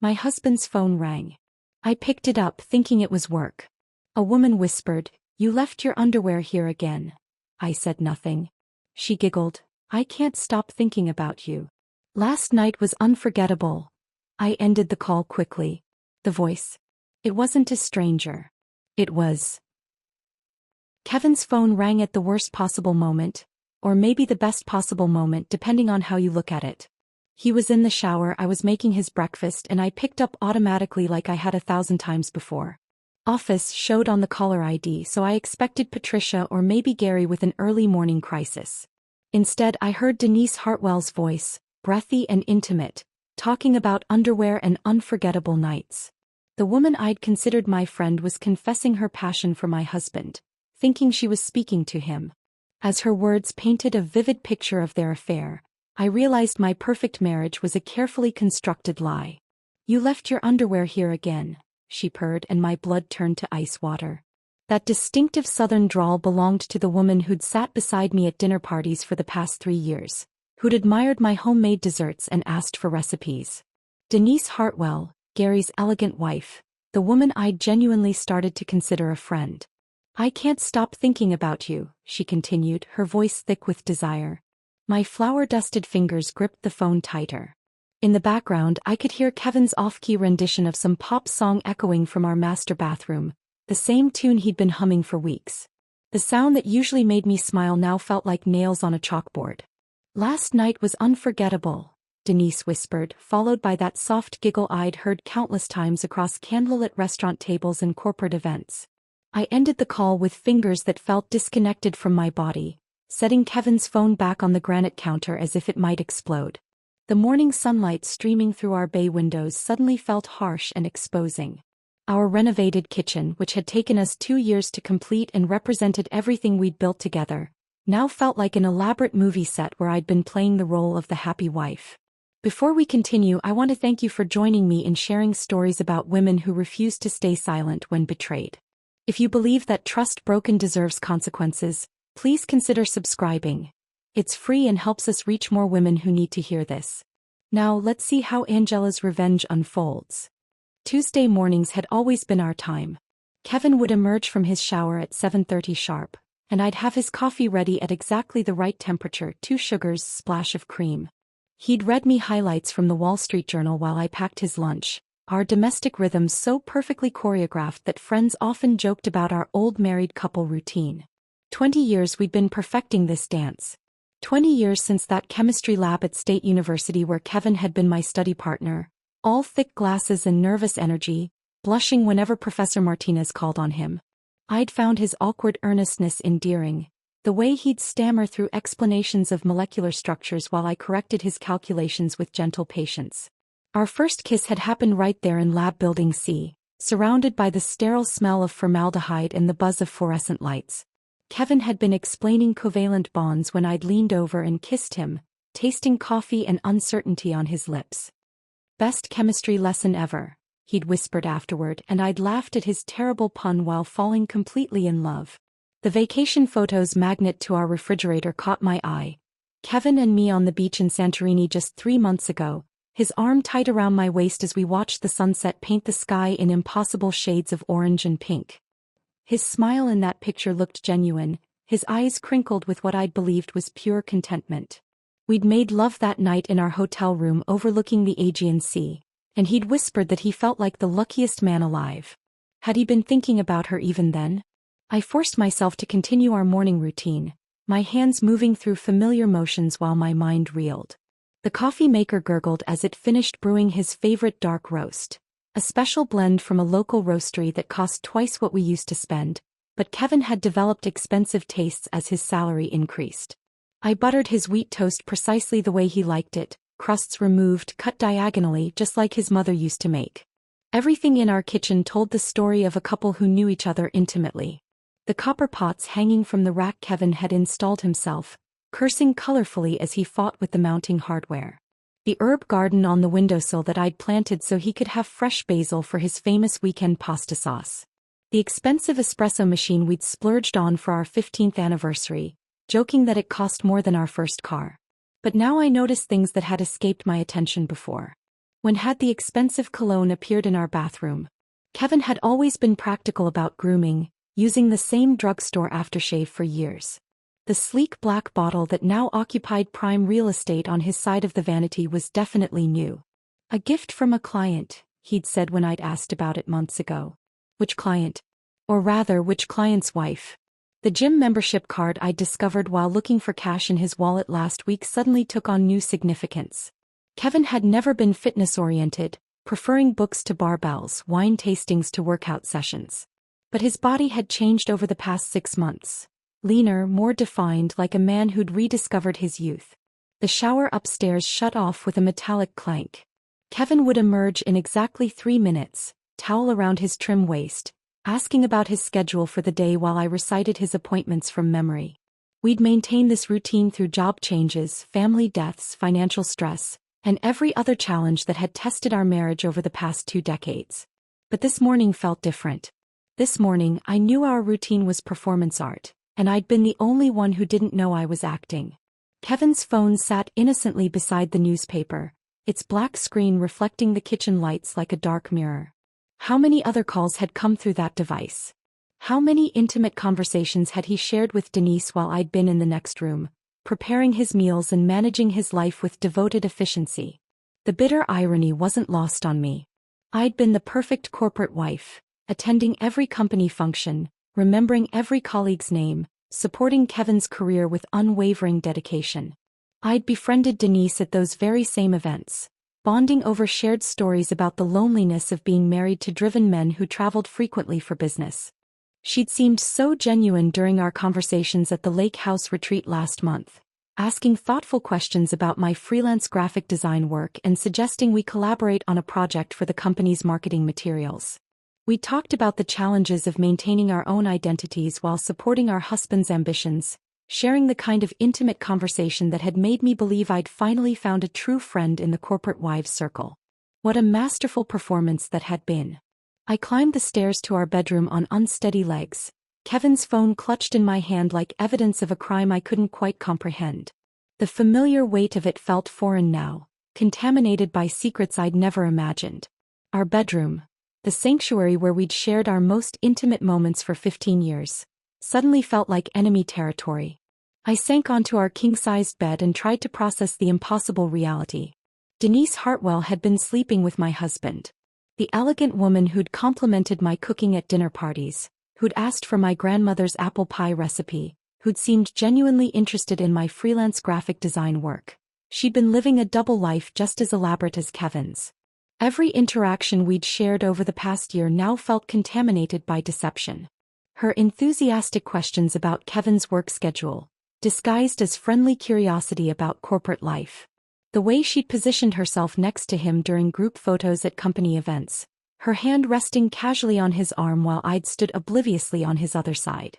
My husband's phone rang. I picked it up thinking it was work. A woman whispered, "You left your underwear here again." I said nothing. She giggled, "I can't stop thinking about you. Last night was unforgettable." I ended the call quickly. The voice. It wasn't a stranger. It was. Kevin's phone rang at the worst possible moment, or maybe the best possible moment depending on how you look at it. He was in the shower, I was making his breakfast, and I picked up automatically like I had 1,000 times before. Office showed on the caller ID, so I expected Patricia or maybe Gary with an early morning crisis. Instead, I heard Denise Hartwell's voice, breathy and intimate, talking about underwear and unforgettable nights. The woman I'd considered my friend was confessing her passion for my husband, thinking she was speaking to him. As her words painted a vivid picture of their affair, I realized my perfect marriage was a carefully constructed lie. "You left your underwear here again," she purred, and my blood turned to ice water. That distinctive southern drawl belonged to the woman who'd sat beside me at dinner parties for the past 3 years, who'd admired my homemade desserts and asked for recipes. Denise Hartwell, Gary's elegant wife, the woman I'd genuinely started to consider a friend. "I can't stop thinking about you," she continued, her voice thick with desire. My flour-dusted fingers gripped the phone tighter. In the background, I could hear Kevin's off-key rendition of some pop song echoing from our master bathroom, the same tune he'd been humming for weeks. The sound that usually made me smile now felt like nails on a chalkboard. "Last night was unforgettable," Denise whispered, followed by that soft giggle I'd heard countless times across candlelit restaurant tables and corporate events. I ended the call with fingers that felt disconnected from my body, setting Kevin's phone back on the granite counter as if it might explode. The morning sunlight streaming through our bay windows suddenly felt harsh and exposing. Our renovated kitchen, which had taken us 2 years to complete and represented everything we'd built together, now felt like an elaborate movie set where I'd been playing the role of the happy wife. Before we continue, I want to thank you for joining me in sharing stories about women who refuse to stay silent when betrayed. If you believe that trust broken deserves consequences, please consider subscribing. It's free and helps us reach more women who need to hear this. Now let's see how Angela's revenge unfolds. Tuesday mornings had always been our time. Kevin would emerge from his shower at 7:30 sharp, and I'd have his coffee ready at exactly the right temperature, 2 sugars, splash of cream. He'd read me highlights from the Wall Street Journal while I packed his lunch, our domestic rhythms so perfectly choreographed that friends often joked about our old married couple routine. 20 years we'd been perfecting this dance. 20 years since that chemistry lab at State University where Kevin had been my study partner, all thick glasses and nervous energy, blushing whenever Professor Martinez called on him. I'd found his awkward earnestness endearing, the way he'd stammer through explanations of molecular structures while I corrected his calculations with gentle patience. Our first kiss had happened right there in Lab Building C, surrounded by the sterile smell of formaldehyde and the buzz of fluorescent lights. Kevin had been explaining covalent bonds when I'd leaned over and kissed him, tasting coffee and uncertainty on his lips. "Best chemistry lesson ever," he'd whispered afterward, and I'd laughed at his terrible pun while falling completely in love. The vacation photos magnet to our refrigerator caught my eye. Kevin and me on the beach in Santorini just 3 months ago, his arm tight around my waist as we watched the sunset paint the sky in impossible shades of orange and pink. His smile in that picture looked genuine, his eyes crinkled with what I'd believed was pure contentment. We'd made love that night in our hotel room overlooking the Aegean Sea, and he'd whispered that he felt like the luckiest man alive. Had he been thinking about her even then? I forced myself to continue our morning routine, my hands moving through familiar motions while my mind reeled. The coffee maker gurgled as it finished brewing his favorite dark roast, a special blend from a local roastery that cost twice what we used to spend, but Kevin had developed expensive tastes as his salary increased. I buttered his wheat toast precisely the way he liked it, crusts removed, cut diagonally just like his mother used to make. Everything in our kitchen told the story of a couple who knew each other intimately. The copper pots hanging from the rack Kevin had installed himself, cursing colorfully as he fought with the mounting hardware. The herb garden on the windowsill that I'd planted so he could have fresh basil for his famous weekend pasta sauce. The expensive espresso machine we'd splurged on for our 15th anniversary, joking that it cost more than our first car. But now I noticed things that had escaped my attention before. When had the expensive cologne appeared in our bathroom? Kevin had always been practical about grooming, using the same drugstore aftershave for years. The sleek black bottle that now occupied prime real estate on his side of the vanity was definitely new. A gift from a client, he'd said when I'd asked about it months ago. Which client? Or rather, which client's wife? The gym membership card I'd discovered while looking for cash in his wallet last week suddenly took on new significance. Kevin had never been fitness-oriented, preferring books to barbells, wine tastings to workout sessions. But his body had changed over the past 6 months. Leaner, more defined, like a man who'd rediscovered his youth. The shower upstairs shut off with a metallic clank. Kevin would emerge in exactly 3 minutes, towel around his trim waist, asking about his schedule for the day while I recited his appointments from memory. We'd maintained this routine through job changes, family deaths, financial stress, and every other challenge that had tested our marriage over the past 2 decades. But this morning felt different. This morning, I knew our routine was performance art, and I'd been the only one who didn't know I was acting. Kevin's phone sat innocently beside the newspaper, its black screen reflecting the kitchen lights like a dark mirror. How many other calls had come through that device? How many intimate conversations had he shared with Denise while I'd been in the next room, preparing his meals and managing his life with devoted efficiency? The bitter irony wasn't lost on me. I'd been the perfect corporate wife, attending every company function, remembering every colleague's name, supporting Kevin's career with unwavering dedication. I'd befriended Denise at those very same events, bonding over shared stories about the loneliness of being married to driven men who traveled frequently for business. She'd seemed so genuine during our conversations at the lake house retreat last month, asking thoughtful questions about my freelance graphic design work and suggesting we collaborate on a project for the company's marketing materials. We talked about the challenges of maintaining our own identities while supporting our husband's ambitions, sharing the kind of intimate conversation that had made me believe I'd finally found a true friend in the corporate wives circle. What a masterful performance that had been. I climbed the stairs to our bedroom on unsteady legs, Kevin's phone clutched in my hand like evidence of a crime I couldn't quite comprehend. The familiar weight of it felt foreign now, contaminated by secrets I'd never imagined. Our bedroom, the sanctuary where we'd shared our most intimate moments for 15 years, suddenly felt like enemy territory. I sank onto our king-sized bed and tried to process the impossible reality. Denise Hartwell had been sleeping with my husband. The elegant woman who'd complimented my cooking at dinner parties, who'd asked for my grandmother's apple pie recipe, who'd seemed genuinely interested in my freelance graphic design work. She'd been living a double life just as elaborate as Kevin's. Every interaction we'd shared over the past year now felt contaminated by deception. Her enthusiastic questions about Kevin's work schedule, disguised as friendly curiosity about corporate life. The way she'd positioned herself next to him during group photos at company events, her hand resting casually on his arm while I'd stood obliviously on his other side.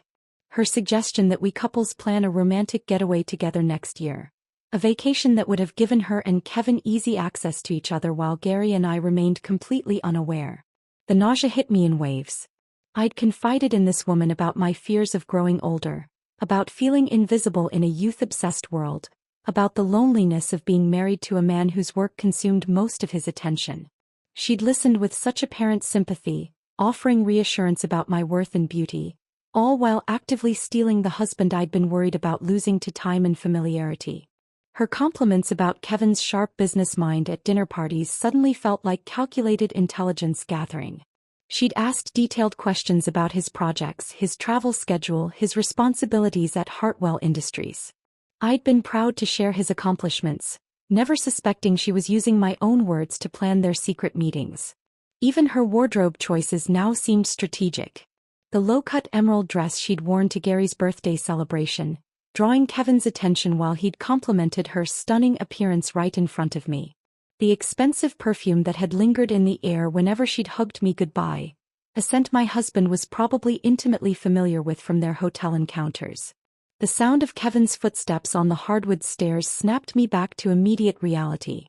Her suggestion that we couples plan a romantic getaway together next year. A vacation that would have given her and Kevin easy access to each other while Gary and I remained completely unaware. The nausea hit me in waves. I'd confided in this woman about my fears of growing older, about feeling invisible in a youth-obsessed world, about the loneliness of being married to a man whose work consumed most of his attention. She'd listened with such apparent sympathy, offering reassurance about my worth and beauty, all while actively stealing the husband I'd been worried about losing to time and familiarity. Her compliments about Kevin's sharp business mind at dinner parties suddenly felt like calculated intelligence gathering. She'd asked detailed questions about his projects, his travel schedule, his responsibilities at Hartwell Industries. I'd been proud to share his accomplishments, never suspecting she was using my own words to plan their secret meetings. Even her wardrobe choices now seemed strategic. The low-cut emerald dress she'd worn to Gary's birthday celebration, drawing Kevin's attention while he'd complimented her stunning appearance right in front of me. The expensive perfume that had lingered in the air whenever she'd hugged me goodbye, a scent my husband was probably intimately familiar with from their hotel encounters. The sound of Kevin's footsteps on the hardwood stairs snapped me back to immediate reality.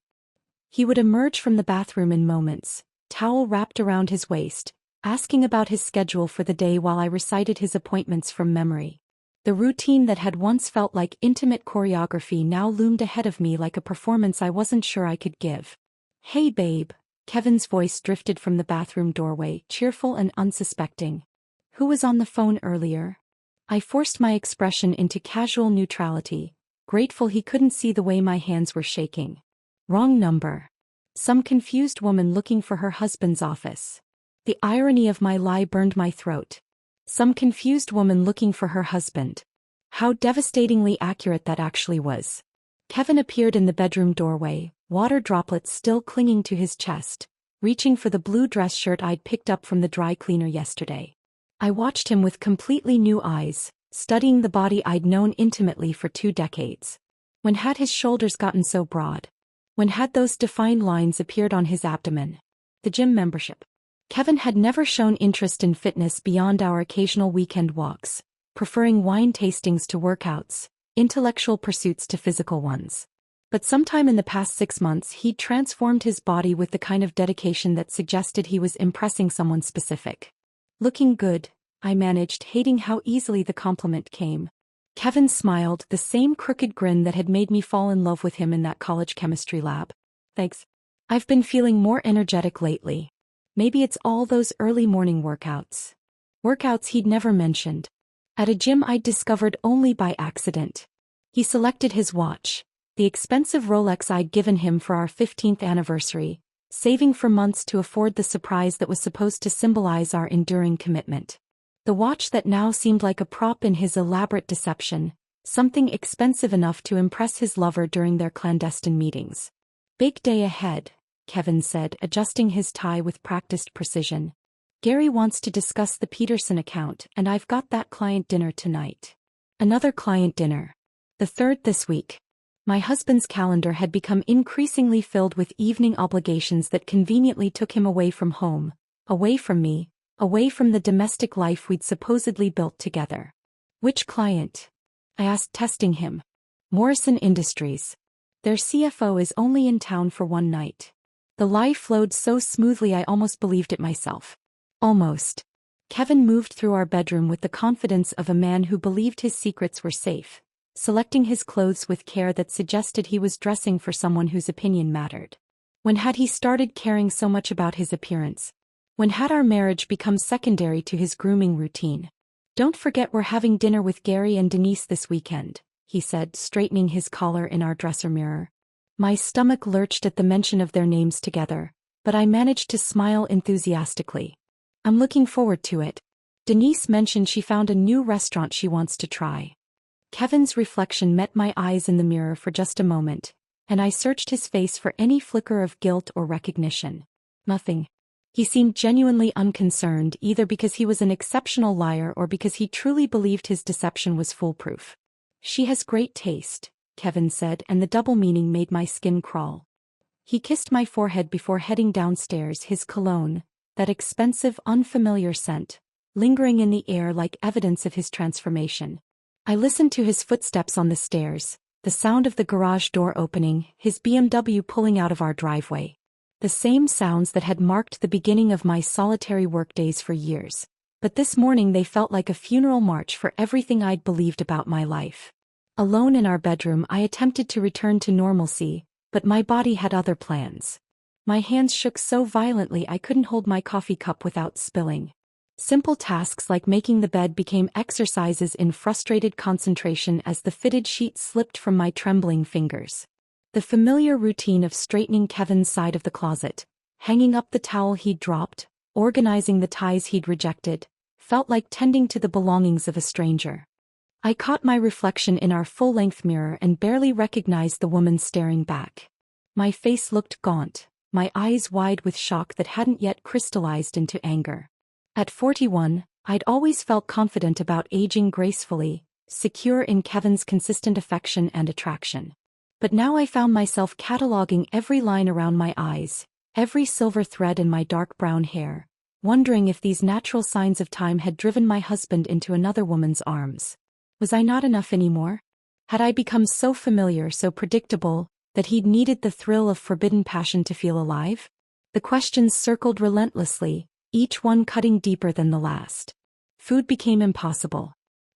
He would emerge from the bathroom in moments, towel wrapped around his waist, asking about his schedule for the day while I recited his appointments from memory. The routine that had once felt like intimate choreography now loomed ahead of me like a performance I wasn't sure I could give. Hey babe. Kevin's voice drifted from the bathroom doorway, cheerful and unsuspecting. Who was on the phone earlier? I forced my expression into casual neutrality, grateful he couldn't see the way my hands were shaking. Wrong number. Some confused woman looking for her husband's office. The irony of my lie burned my throat. Some confused woman looking for her husband. How devastatingly accurate that actually was. Kevin appeared in the bedroom doorway, water droplets still clinging to his chest, reaching for the blue dress shirt I'd picked up from the dry cleaner yesterday. I watched him with completely new eyes, studying the body I'd known intimately for 2 decades. When had his shoulders gotten so broad? When had those defined lines appeared on his abdomen? The gym membership. Kevin had never shown interest in fitness beyond our occasional weekend walks, preferring wine tastings to workouts, intellectual pursuits to physical ones. But sometime in the past 6 months he'd transformed his body with the kind of dedication that suggested he was impressing someone specific. Looking good, I managed, hating how easily the compliment came. Kevin smiled, the same crooked grin that had made me fall in love with him in that college chemistry lab. Thanks. I've been feeling more energetic lately. Maybe it's all those early morning workouts. Workouts he'd never mentioned. At a gym I'd discovered only by accident. He selected his watch, the expensive Rolex I'd given him for our 15th anniversary, saving for months to afford the surprise that was supposed to symbolize our enduring commitment. The watch that now seemed like a prop in his elaborate deception, something expensive enough to impress his lover during their clandestine meetings. Big day ahead, Kevin said, adjusting his tie with practiced precision. Gary wants to discuss the Peterson account, and I've got that client dinner tonight. Another client dinner. The 3rd this week. My husband's calendar had become increasingly filled with evening obligations that conveniently took him away from home, away from me, away from the domestic life we'd supposedly built together. Which client? I asked, testing him. Morrison Industries. Their CFO is only in town for one night. The lie flowed so smoothly I almost believed it myself. Almost. Kevin moved through our bedroom with the confidence of a man who believed his secrets were safe, selecting his clothes with care that suggested he was dressing for someone whose opinion mattered. When had he started caring so much about his appearance? When had our marriage become secondary to his grooming routine? Don't forget we're having dinner with Gary and Denise this weekend, he said, straightening his collar in our dresser mirror. My stomach lurched at the mention of their names together, but I managed to smile enthusiastically. I'm looking forward to it. Denise mentioned she found a new restaurant she wants to try. Kevin's reflection met my eyes in the mirror for just a moment, and I searched his face for any flicker of guilt or recognition. Nothing. He seemed genuinely unconcerned, either because he was an exceptional liar or because he truly believed his deception was foolproof. She has great taste, Kevin said, and the double meaning made my skin crawl. He kissed my forehead before heading downstairs, his cologne, that expensive, unfamiliar scent, lingering in the air like evidence of his transformation. I listened to his footsteps on the stairs, the sound of the garage door opening, his BMW pulling out of our driveway. The same sounds that had marked the beginning of my solitary workdays for years, but this morning they felt like a funeral march for everything I'd believed about my life. Alone in our bedroom I attempted to return to normalcy, but my body had other plans. My hands shook so violently I couldn't hold my coffee cup without spilling. Simple tasks like making the bed became exercises in frustrated concentration as the fitted sheet slipped from my trembling fingers. The familiar routine of straightening Kevin's side of the closet, hanging up the towel he'd dropped, organizing the ties he'd rejected, felt like tending to the belongings of a stranger. I caught my reflection in our full-length mirror and barely recognized the woman staring back. My face looked gaunt, my eyes wide with shock that hadn't yet crystallized into anger. At 41, I'd always felt confident about aging gracefully, secure in Kevin's consistent affection and attraction. But now I found myself cataloging every line around my eyes, every silver thread in my dark brown hair, wondering if these natural signs of time had driven my husband into another woman's arms. Was I not enough anymore? Had I become so familiar, so predictable, that he'd needed the thrill of forbidden passion to feel alive? The questions circled relentlessly, each one cutting deeper than the last. Food became impossible.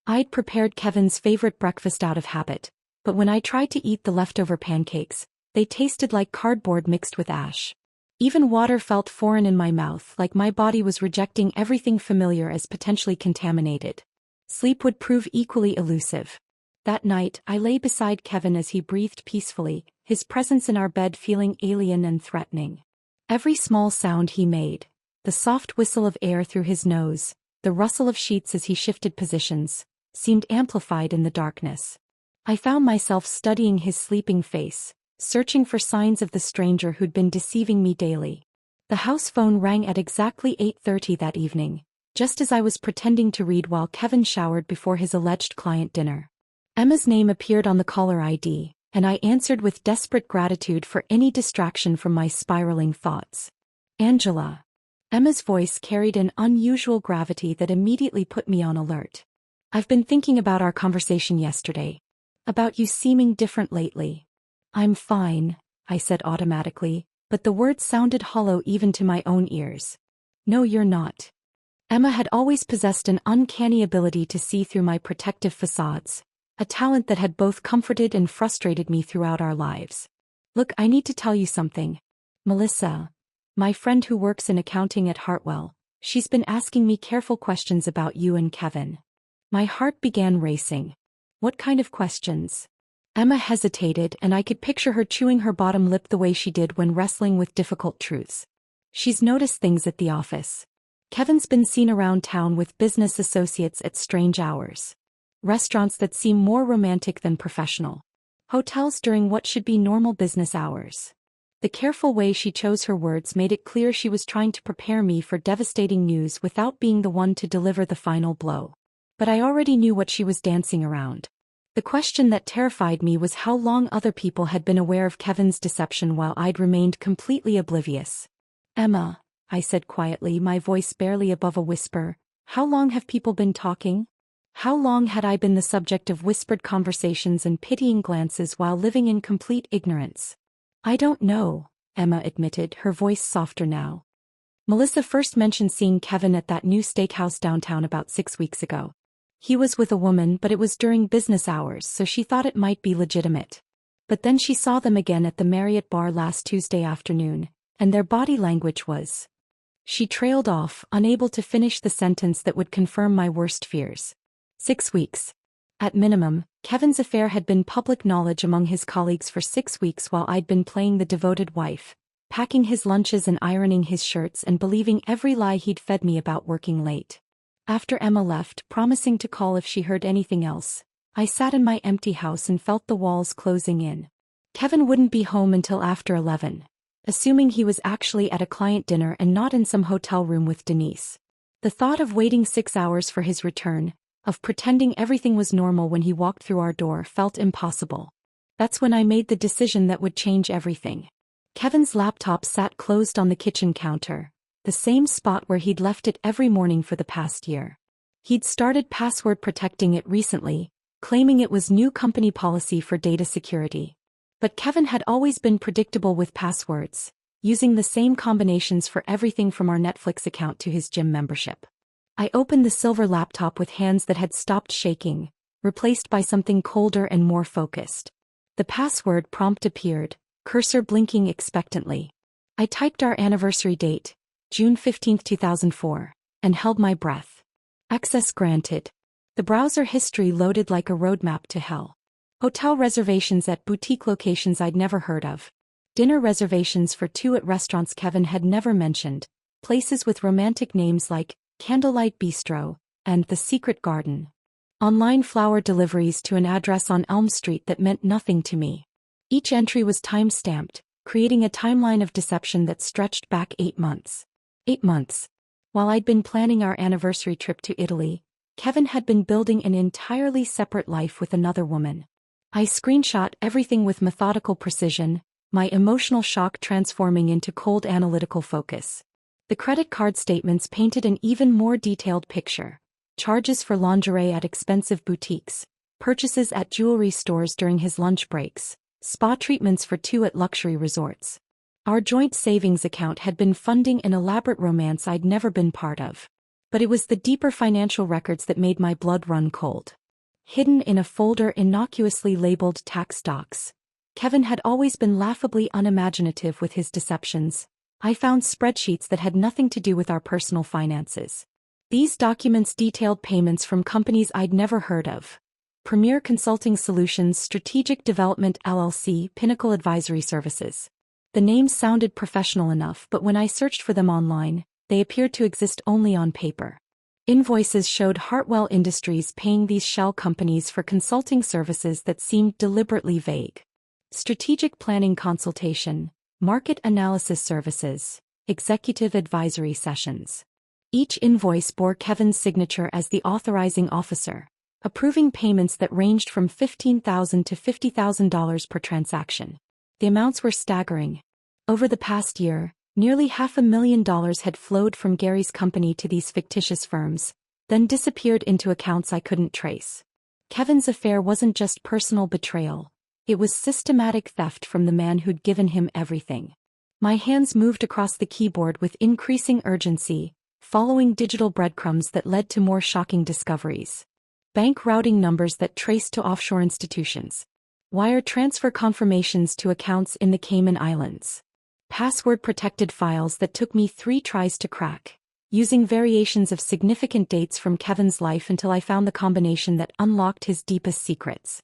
I'd prepared Kevin's favorite breakfast out of habit, but when I tried to eat the leftover pancakes, they tasted like cardboard mixed with ash. Even water felt foreign in my mouth, like my body was rejecting everything familiar as potentially contaminated. Sleep would prove equally elusive. That night, I lay beside Kevin as he breathed peacefully, his presence in our bed feeling alien and threatening. Every small sound he made, the soft whistle of air through his nose, the rustle of sheets as he shifted positions, seemed amplified in the darkness. I found myself studying his sleeping face, searching for signs of the stranger who'd been deceiving me daily. The house phone rang at exactly 8:30 that evening, just as I was pretending to read while Kevin showered before his alleged client dinner. Emma's name appeared on the caller ID, and I answered with desperate gratitude for any distraction from my spiraling thoughts. Angela. Emma's voice carried an unusual gravity that immediately put me on alert. I've been thinking about our conversation yesterday. About you seeming different lately. I'm fine, I said automatically, but the words sounded hollow even to my own ears. No, you're not. Emma had always possessed an uncanny ability to see through my protective facades, a talent that had both comforted and frustrated me throughout our lives. Look, I need to tell you something. Melissa, my friend who works in accounting at Hartwell, she's been asking me careful questions about you and Kevin. My heart began racing. What kind of questions? Emma hesitated, and I could picture her chewing her bottom lip the way she did when wrestling with difficult truths. She's noticed things at the office. Kevin's been seen around town with business associates at strange hours. Restaurants that seem more romantic than professional. Hotels during what should be normal business hours. The careful way she chose her words made it clear she was trying to prepare me for devastating news without being the one to deliver the final blow. But I already knew what she was dancing around. The question that terrified me was how long other people had been aware of Kevin's deception while I'd remained completely oblivious. Emma, I said quietly, my voice barely above a whisper, how long have people been talking? How long had I been the subject of whispered conversations and pitying glances while living in complete ignorance? I don't know, Emma admitted, her voice softer now. Melissa first mentioned seeing Kevin at that new steakhouse downtown about 6 weeks ago. He was with a woman, but it was during business hours, so she thought it might be legitimate. But then she saw them again at the Marriott bar last Tuesday afternoon, and their body language was. She trailed off, unable to finish the sentence that would confirm my worst fears. 6 weeks. At minimum, Kevin's affair had been public knowledge among his colleagues for 6 weeks while I'd been playing the devoted wife, packing his lunches and ironing his shirts and believing every lie he'd fed me about working late. After Emma left, promising to call if she heard anything else, I sat in my empty house and felt the walls closing in. Kevin wouldn't be home until after 11, assuming he was actually at a client dinner and not in some hotel room with Denise. The thought of waiting 6 hours for his return, of pretending everything was normal when he walked through our door, felt impossible. That's when I made the decision that would change everything. Kevin's laptop sat closed on the kitchen counter, the same spot where he'd left it every morning for the past year. He'd started password protecting it recently, claiming it was new company policy for data security. But Kevin had always been predictable with passwords, using the same combinations for everything from our Netflix account to his gym membership. I opened the silver laptop with hands that had stopped shaking, replaced by something colder and more focused. The password prompt appeared, cursor blinking expectantly. I typed our anniversary date, June 15, 2004, and held my breath. Access granted. The browser history loaded like a roadmap to hell. Hotel reservations at boutique locations I'd never heard of. Dinner reservations for 2 at restaurants Kevin had never mentioned. Places with romantic names like Candlelight Bistro and The Secret Garden. Online flower deliveries to an address on Elm Street that meant nothing to me. Each entry was time-stamped, creating a timeline of deception that stretched back 8 months. 8 months. While I'd been planning our anniversary trip to Italy, Kevin had been building an entirely separate life with another woman. I screenshot everything with methodical precision, my emotional shock transforming into cold analytical focus. The credit card statements painted an even more detailed picture. Charges for lingerie at expensive boutiques, purchases at jewelry stores during his lunch breaks, spa treatments for 2 at luxury resorts. Our joint savings account had been funding an elaborate romance I'd never been part of. But it was the deeper financial records that made my blood run cold. Hidden in a folder innocuously labeled tax docs, Kevin had always been laughably unimaginative with his deceptions, I found spreadsheets that had nothing to do with our personal finances. These documents detailed payments from companies I'd never heard of. Premier Consulting Solutions, Strategic Development LLC, Pinnacle Advisory Services. The names sounded professional enough, but when I searched for them online, they appeared to exist only on paper. Invoices showed Hartwell Industries paying these shell companies for consulting services that seemed deliberately vague. Strategic planning consultation, market analysis services, executive advisory sessions. Each invoice bore Kevin's signature as the authorizing officer, approving payments that ranged from $15,000 to $50,000 per transaction. The amounts were staggering. Over the past year, nearly $500,000 had flowed from Gary's company to these fictitious firms, then disappeared into accounts I couldn't trace. Kevin's affair wasn't just personal betrayal. It was systematic theft from the man who'd given him everything. My hands moved across the keyboard with increasing urgency, following digital breadcrumbs that led to more shocking discoveries. Bank routing numbers that traced to offshore institutions. Wire transfer confirmations to accounts in the Cayman Islands. Password-protected files that took me 3 tries to crack, using variations of significant dates from Kevin's life until I found the combination that unlocked his deepest secrets.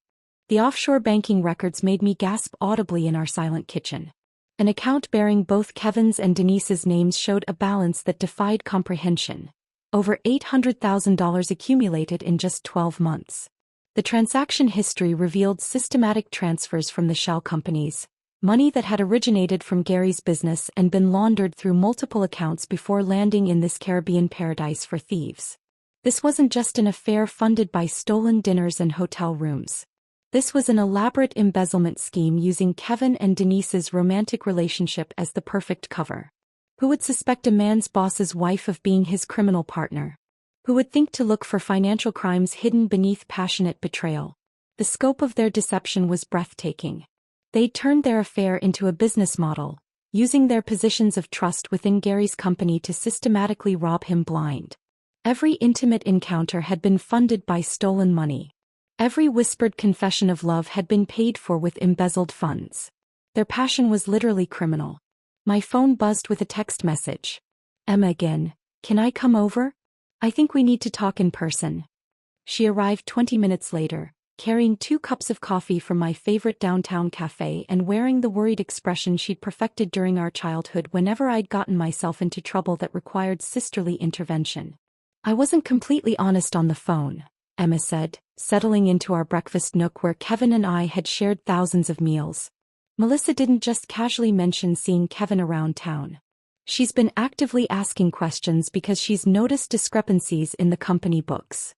The offshore banking records made me gasp audibly in our silent kitchen. An account bearing both Kevin's and Denise's names showed a balance that defied comprehension. Over $800,000 accumulated in just 12 months. The transaction history revealed systematic transfers from the shell companies, money that had originated from Gary's business and been laundered through multiple accounts before landing in this Caribbean paradise for thieves. This wasn't just an affair funded by stolen dinners and hotel rooms. This was an elaborate embezzlement scheme using Kevin and Denise's romantic relationship as the perfect cover. Who would suspect a man's boss's wife of being his criminal partner? Who would think to look for financial crimes hidden beneath passionate betrayal? The scope of their deception was breathtaking. They turned their affair into a business model, using their positions of trust within Gary's company to systematically rob him blind. Every intimate encounter had been funded by stolen money. Every whispered confession of love had been paid for with embezzled funds. Their passion was literally criminal. My phone buzzed with a text message. Emma again, can I come over? I think we need to talk in person. She arrived 20 minutes later, carrying 2 cups of coffee from my favorite downtown cafe and wearing the worried expression she'd perfected during our childhood whenever I'd gotten myself into trouble that required sisterly intervention. I wasn't completely honest on the phone, Emma said, settling into our breakfast nook where Kevin and I had shared thousands of meals. Melissa didn't just casually mention seeing Kevin around town. She's been actively asking questions because she's noticed discrepancies in the company books.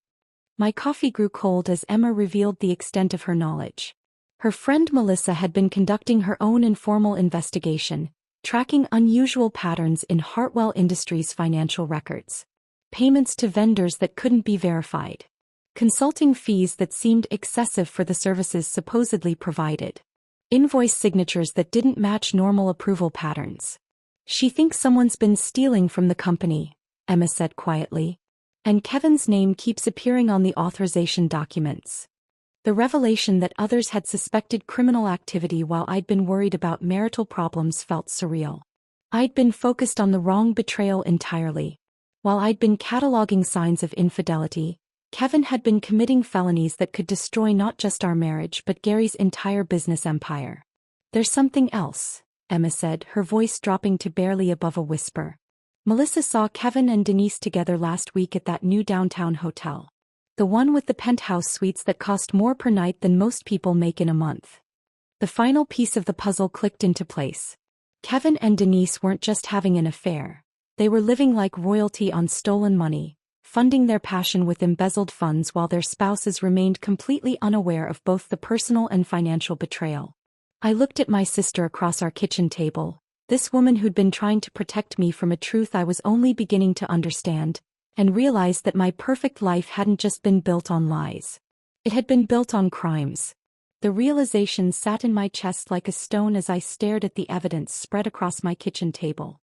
My coffee grew cold as Emma revealed the extent of her knowledge. Her friend Melissa had been conducting her own informal investigation, tracking unusual patterns in Hartwell Industries' financial records. Payments to vendors that couldn't be verified. Consulting fees that seemed excessive for the services supposedly provided. Invoice signatures that didn't match normal approval patterns. She thinks someone's been stealing from the company, Emma said quietly. And Kevin's name keeps appearing on the authorization documents. The revelation that others had suspected criminal activity while I'd been worried about marital problems felt surreal. I'd been focused on the wrong betrayal entirely. While I'd been cataloging signs of infidelity, Kevin had been committing felonies that could destroy not just our marriage but Gary's entire business empire. There's something else, Emma said, her voice dropping to barely above a whisper. Melissa saw Kevin and Denise together last week at that new downtown hotel. The one with the penthouse suites that cost more per night than most people make in a month. The final piece of the puzzle clicked into place. Kevin and Denise weren't just having an affair. They were living like royalty on stolen money, funding their passion with embezzled funds while their spouses remained completely unaware of both the personal and financial betrayal. I looked at my sister across our kitchen table, this woman who'd been trying to protect me from a truth I was only beginning to understand, and realized that my perfect life hadn't just been built on lies. It had been built on crimes. The realization sat in my chest like a stone as I stared at the evidence spread across my kitchen table.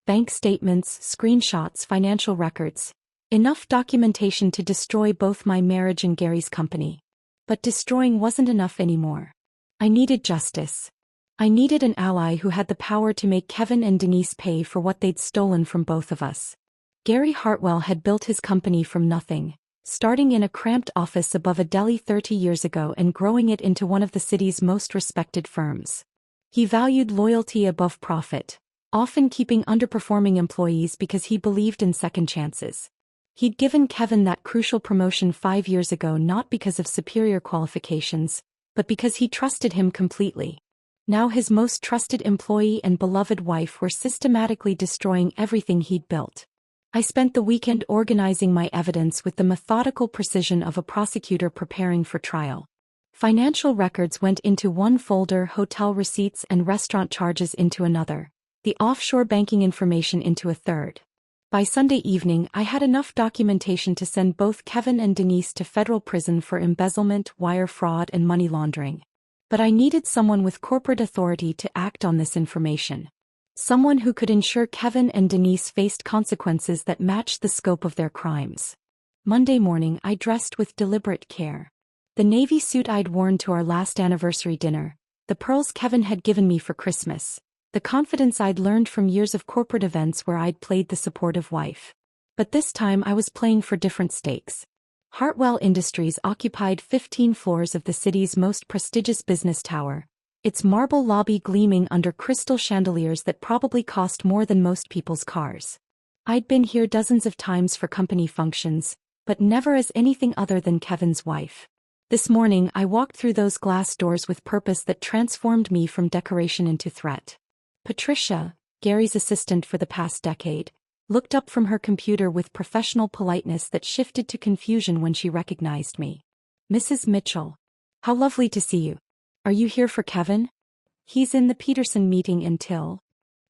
Bank statements, screenshots, financial records. Enough documentation to destroy both my marriage and Gary's company. But destroying wasn't enough anymore. I needed justice. I needed an ally who had the power to make Kevin and Denise pay for what they'd stolen from both of us. Gary Hartwell had built his company from nothing, starting in a cramped office above a deli 30 years ago and growing it into one of the city's most respected firms. He valued loyalty above profit, often keeping underperforming employees because he believed in second chances. He'd given Kevin that crucial promotion 5 years ago not because of superior qualifications, but because he trusted him completely. Now his most trusted employee and beloved wife were systematically destroying everything he'd built. I spent the weekend organizing my evidence with the methodical precision of a prosecutor preparing for trial. Financial records went into one folder, hotel receipts and restaurant charges into another, the offshore banking information into a third. By Sunday evening, I had enough documentation to send both Kevin and Denise to federal prison for embezzlement, wire fraud, and money laundering. But I needed someone with corporate authority to act on this information. Someone who could ensure Kevin and Denise faced consequences that matched the scope of their crimes. Monday morning, I dressed with deliberate care. The navy suit I'd worn to our last anniversary dinner, the pearls Kevin had given me for Christmas, the confidence I'd learned from years of corporate events where I'd played the supportive wife. But this time I was playing for different stakes. Hartwell Industries occupied 15 floors of the city's most prestigious business tower, its marble lobby gleaming under crystal chandeliers that probably cost more than most people's cars. I'd been here dozens of times for company functions, but never as anything other than Kevin's wife. This morning I walked through those glass doors with purpose that transformed me from decoration into threat. Patricia, Gary's assistant for the past decade, looked up from her computer with professional politeness that shifted to confusion when she recognized me. "Mrs. Mitchell. How lovely to see you. Are you here for Kevin? He's in the Peterson meeting until—"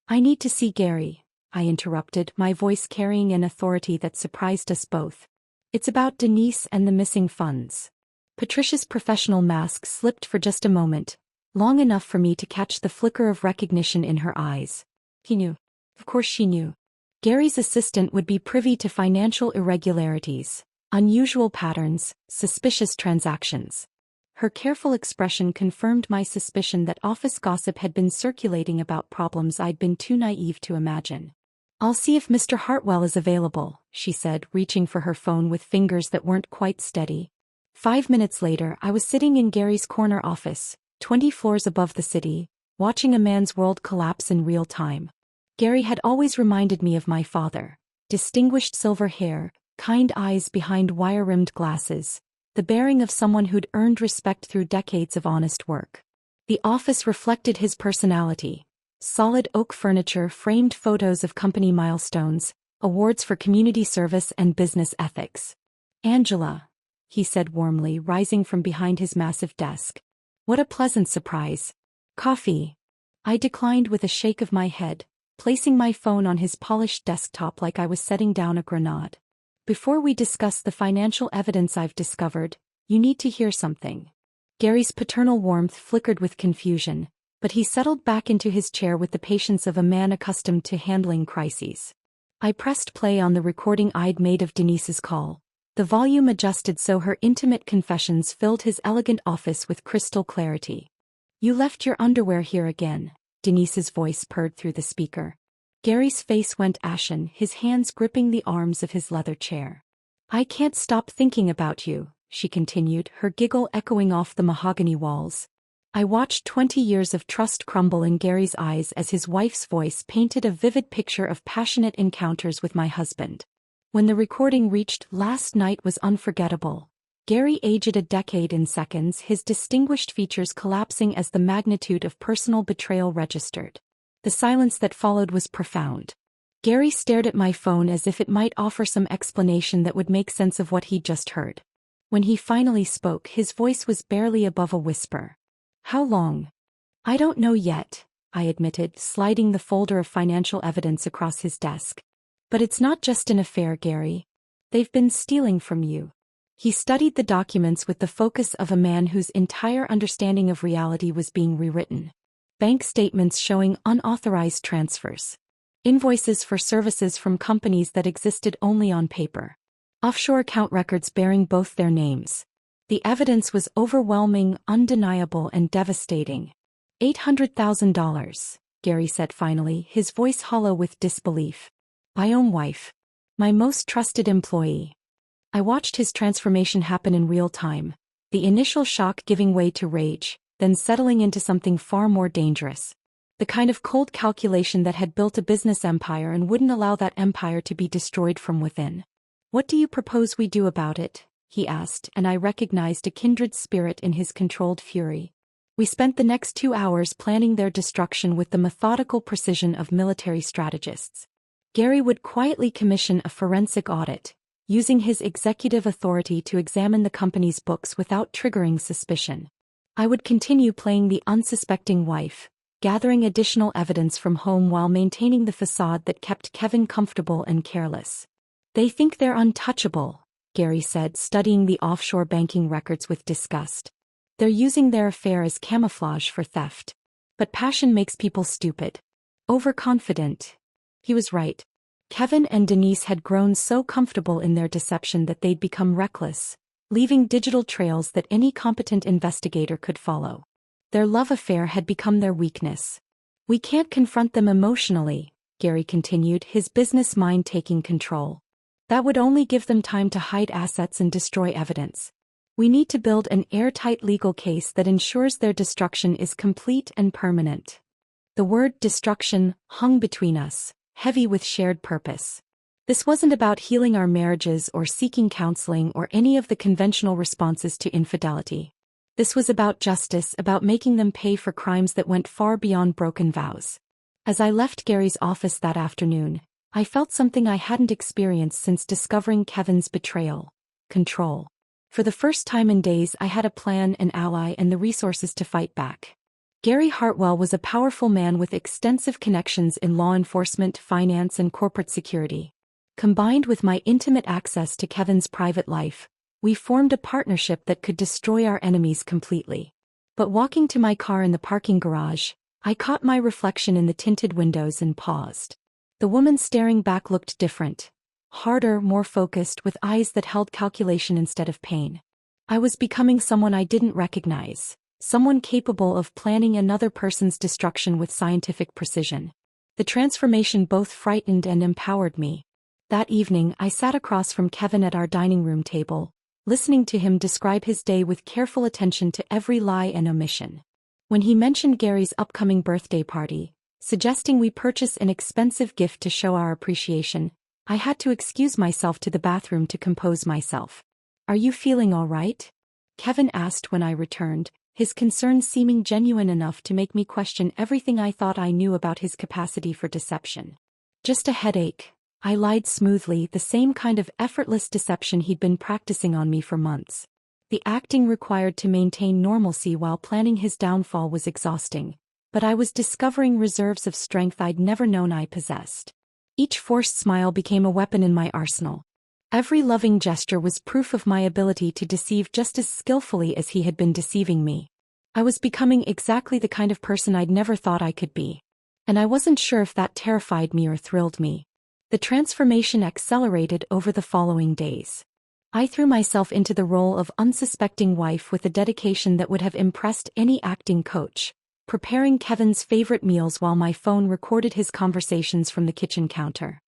"I need to see Gary," I interrupted, my voice carrying an authority that surprised us both. "It's about Denise and the missing funds." Patricia's professional mask slipped for just a moment, long enough for me to catch the flicker of recognition in her eyes. He knew. Of course she knew. Gary's assistant would be privy to financial irregularities, unusual patterns, suspicious transactions. Her careful expression confirmed my suspicion that office gossip had been circulating about problems I'd been too naive to imagine. "I'll see if Mr. Hartwell is available," she said, reaching for her phone with fingers that weren't quite steady. 5 minutes later, I was sitting in Gary's corner office, 20 floors above the city, watching a man's world collapse in real time. Gary had always reminded me of my father. Distinguished silver hair, kind eyes behind wire-rimmed glasses, the bearing of someone who'd earned respect through decades of honest work. The office reflected his personality. Solid oak furniture, framed photos of company milestones, awards for community service and business ethics. "Angela," he said warmly, rising from behind his massive desk. "What a pleasant surprise. Coffee?" I declined with a shake of my head, placing my phone on his polished desktop like I was setting down a grenade. "Before we discuss the financial evidence I've discovered, you need to hear something." Gary's paternal warmth flickered with confusion, but he settled back into his chair with the patience of a man accustomed to handling crises. I pressed play on the recording I'd made of Denise's call, the volume adjusted so her intimate confessions filled his elegant office with crystal clarity. "You left your underwear here again," Denise's voice purred through the speaker. Gary's face went ashen, his hands gripping the arms of his leather chair. "I can't stop thinking about you," she continued, her giggle echoing off the mahogany walls. I watched 20 years of trust crumble in Gary's eyes as his wife's voice painted a vivid picture of passionate encounters with my husband. When the recording reached "Last night was unforgettable," Gary aged a decade in seconds, his distinguished features collapsing as the magnitude of personal betrayal registered. The silence that followed was profound. Gary stared at my phone as if it might offer some explanation that would make sense of what he'd just heard. When he finally spoke, his voice was barely above a whisper. "How long?" "I don't know yet," I admitted, sliding the folder of financial evidence across his desk. "But it's not just an affair, Gary. They've been stealing from you." He studied the documents with the focus of a man whose entire understanding of reality was being rewritten. Bank statements showing unauthorized transfers. Invoices for services from companies that existed only on paper. Offshore account records bearing both their names. The evidence was overwhelming, undeniable, and devastating. $800,000, Gary said finally, his voice hollow with disbelief. My own wife. My most trusted employee. I watched his transformation happen in real time, the initial shock giving way to rage, then settling into something far more dangerous. The kind of cold calculation that had built a business empire and wouldn't allow that empire to be destroyed from within. What do you propose we do about it? He asked, and I recognized a kindred spirit in his controlled fury. We spent the next 2 hours planning their destruction with the methodical precision of military strategists. Gary would quietly commission a forensic audit, using his executive authority to examine the company's books without triggering suspicion. I would continue playing the unsuspecting wife, gathering additional evidence from home while maintaining the facade that kept Kevin comfortable and careless. They think they're untouchable, Gary said, studying the offshore banking records with disgust. They're using their affair as camouflage for theft. But passion makes people stupid. Overconfident. He was right. Kevin and Denise had grown so comfortable in their deception that they'd become reckless, leaving digital trails that any competent investigator could follow. Their love affair had become their weakness. We can't confront them emotionally, Gary continued, his business mind taking control. That would only give them time to hide assets and destroy evidence. We need to build an airtight legal case that ensures their destruction is complete and permanent. The word destruction hung between us, heavy with shared purpose. This wasn't about healing our marriages or seeking counseling or any of the conventional responses to infidelity. This was about justice, about making them pay for crimes that went far beyond broken vows. As I left Gary's office that afternoon, I felt something I hadn't experienced since discovering Kevin's betrayal. Control. For the first time in days, I had a plan, an ally, and the resources to fight back. Gary Hartwell was a powerful man with extensive connections in law enforcement, finance, and corporate security. Combined with my intimate access to Kevin's private life, we formed a partnership that could destroy our enemies completely. But walking to my car in the parking garage, I caught my reflection in the tinted windows and paused. The woman staring back looked different. Harder, more focused, with eyes that held calculation instead of pain. I was becoming someone I didn't recognize. Someone capable of planning another person's destruction with scientific precision. The transformation both frightened and empowered me. That evening, I sat across from Kevin at our dining room table, listening to him describe his day with careful attention to every lie and omission. When he mentioned Gary's upcoming birthday party, suggesting we purchase an expensive gift to show our appreciation, I had to excuse myself to the bathroom to compose myself. "Are you feeling all right?" Kevin asked when I returned, his concern seeming genuine enough to make me question everything I thought I knew about his capacity for deception. "Just a headache," I lied smoothly, the same kind of effortless deception he'd been practicing on me for months. The acting required to maintain normalcy while planning his downfall was exhausting, but I was discovering reserves of strength I'd never known I possessed. Each forced smile became a weapon in my arsenal. Every loving gesture was proof of my ability to deceive just as skillfully as he had been deceiving me. I was becoming exactly the kind of person I'd never thought I could be. And I wasn't sure if that terrified me or thrilled me. The transformation accelerated over the following days. I threw myself into the role of unsuspecting wife with a dedication that would have impressed any acting coach, preparing Kevin's favorite meals while my phone recorded his conversations from the kitchen counter.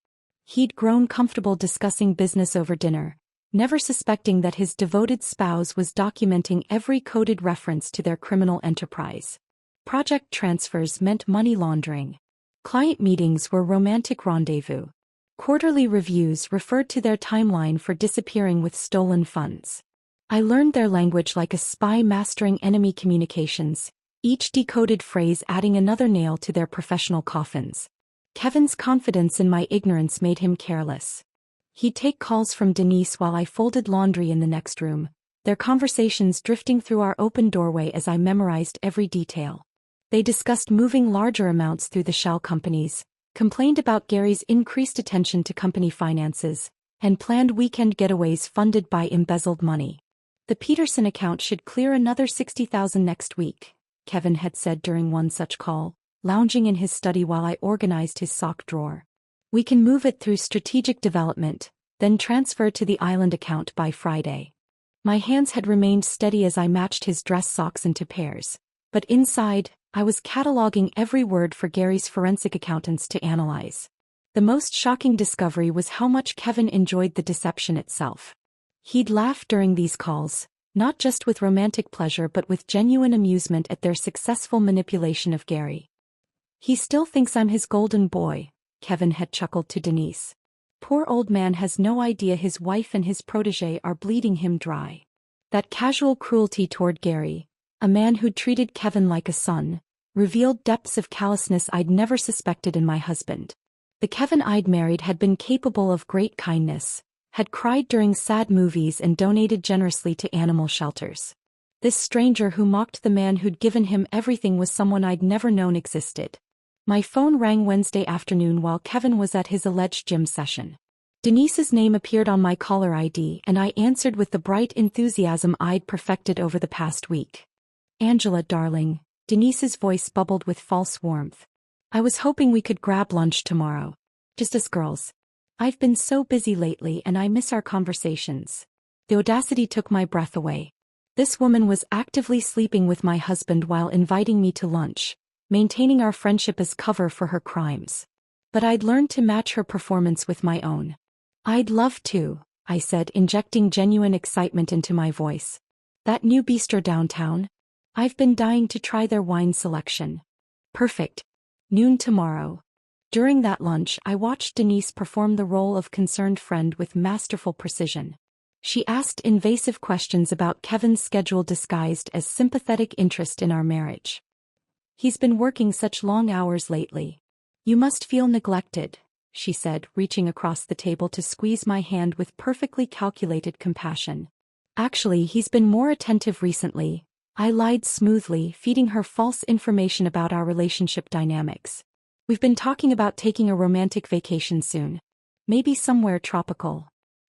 He'd grown comfortable discussing business over dinner, never suspecting that his devoted spouse was documenting every coded reference to their criminal enterprise. Project transfers meant money laundering. Client meetings were romantic rendezvous. Quarterly reviews referred to their timeline for disappearing with stolen funds. I learned their language like a spy mastering enemy communications, each decoded phrase adding another nail to their professional coffins. Kevin's confidence in my ignorance made him careless. He'd take calls from Denise while I folded laundry in the next room, their conversations drifting through our open doorway as I memorized every detail. They discussed moving larger amounts through the shell companies, complained about Gary's increased attention to company finances, and planned weekend getaways funded by embezzled money. "The Peterson account should clear another $60,000 next week," Kevin had said during one such call, lounging in his study while I organized his sock drawer. "We can move it through strategic development, then transfer to the island account by Friday." My hands had remained steady as I matched his dress socks into pairs, but inside, I was cataloging every word for Gary's forensic accountants to analyze. The most shocking discovery was how much Kevin enjoyed the deception itself. He'd laugh during these calls, not just with romantic pleasure but with genuine amusement at their successful manipulation of Gary. "He still thinks I'm his golden boy," Kevin had chuckled to Denise. "Poor old man has no idea his wife and his protégé are bleeding him dry." That casual cruelty toward Gary, a man who'd treated Kevin like a son, revealed depths of callousness I'd never suspected in my husband. The Kevin I'd married had been capable of great kindness, had cried during sad movies and donated generously to animal shelters. This stranger who mocked the man who'd given him everything was someone I'd never known existed. My phone rang Wednesday afternoon while Kevin was at his alleged gym session. Denise's name appeared on my caller ID and I answered with the bright enthusiasm I'd perfected over the past week. "Angela, darling," Denise's voice bubbled with false warmth. "I was hoping we could grab lunch tomorrow. Just us girls. I've been so busy lately and I miss our conversations." The audacity took my breath away. This woman was actively sleeping with my husband while inviting me to lunch, maintaining our friendship as cover for her crimes. But I'd learned to match her performance with my own. "I'd love to," I said, injecting genuine excitement into my voice. "That new bistro downtown? I've been dying to try their wine selection." "Perfect. Noon tomorrow." During that lunch I watched Denise perform the role of concerned friend with masterful precision. She asked invasive questions about Kevin's schedule disguised as sympathetic interest in our marriage. "He's been working such long hours lately. You must feel neglected," she said, reaching across the table to squeeze my hand with perfectly calculated compassion. "Actually, he's been more attentive recently," I lied smoothly, feeding her false information about our relationship dynamics. "We've been talking about taking a romantic vacation soon. Maybe somewhere tropical."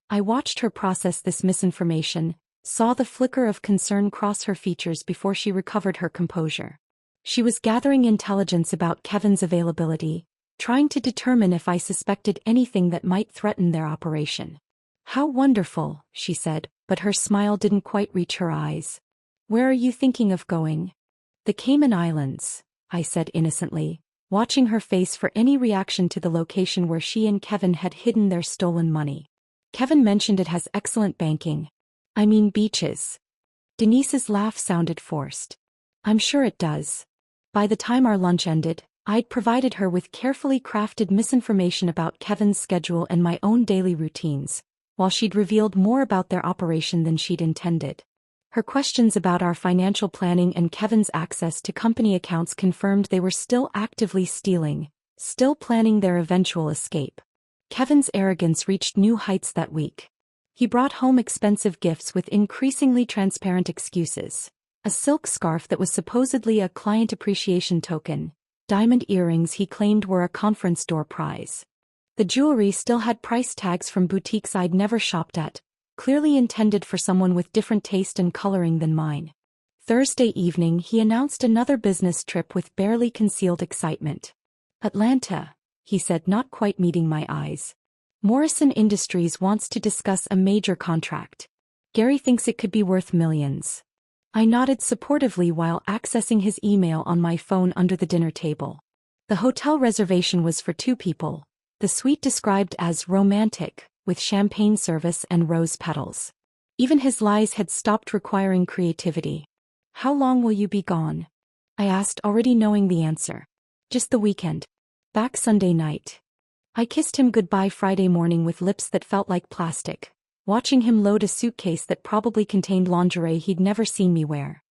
I watched her process this misinformation, saw the flicker of concern cross her features before she recovered her composure. She was gathering intelligence about Kevin's availability, trying to determine if I suspected anything that might threaten their operation. "How wonderful," she said, but her smile didn't quite reach her eyes. "Where are you thinking of going?" "The Cayman Islands," I said innocently, watching her face for any reaction to the location where she and Kevin had hidden their stolen money. "Kevin mentioned it has excellent banking. I mean beaches." Denise's laugh sounded forced. "I'm sure it does." By the time our lunch ended, I'd provided her with carefully crafted misinformation about Kevin's schedule and my own daily routines, while she'd revealed more about their operation than she'd intended. Her questions about our financial planning and Kevin's access to company accounts confirmed they were still actively stealing, still planning their eventual escape. Kevin's arrogance reached new heights that week. He brought home expensive gifts with increasingly transparent excuses. A silk scarf that was supposedly a client appreciation token, diamond earrings he claimed were a conference door prize. The jewelry still had price tags from boutiques I'd never shopped at, clearly intended for someone with different taste and coloring than mine. Thursday evening he announced another business trip with barely concealed excitement. "Atlanta," he said, not quite meeting my eyes. "Morrison Industries wants to discuss a major contract. Gary thinks it could be worth millions." I nodded supportively while accessing his email on my phone under the dinner table. The hotel reservation was for 2 people, the suite described as romantic, with champagne service and rose petals. Even his lies had stopped requiring creativity. "How long will you be gone?" I asked, already knowing the answer. "Just the weekend. Back Sunday night." I kissed him goodbye Friday morning with lips that felt like plastic, watching him load a suitcase that probably contained lingerie he'd never seen me wear.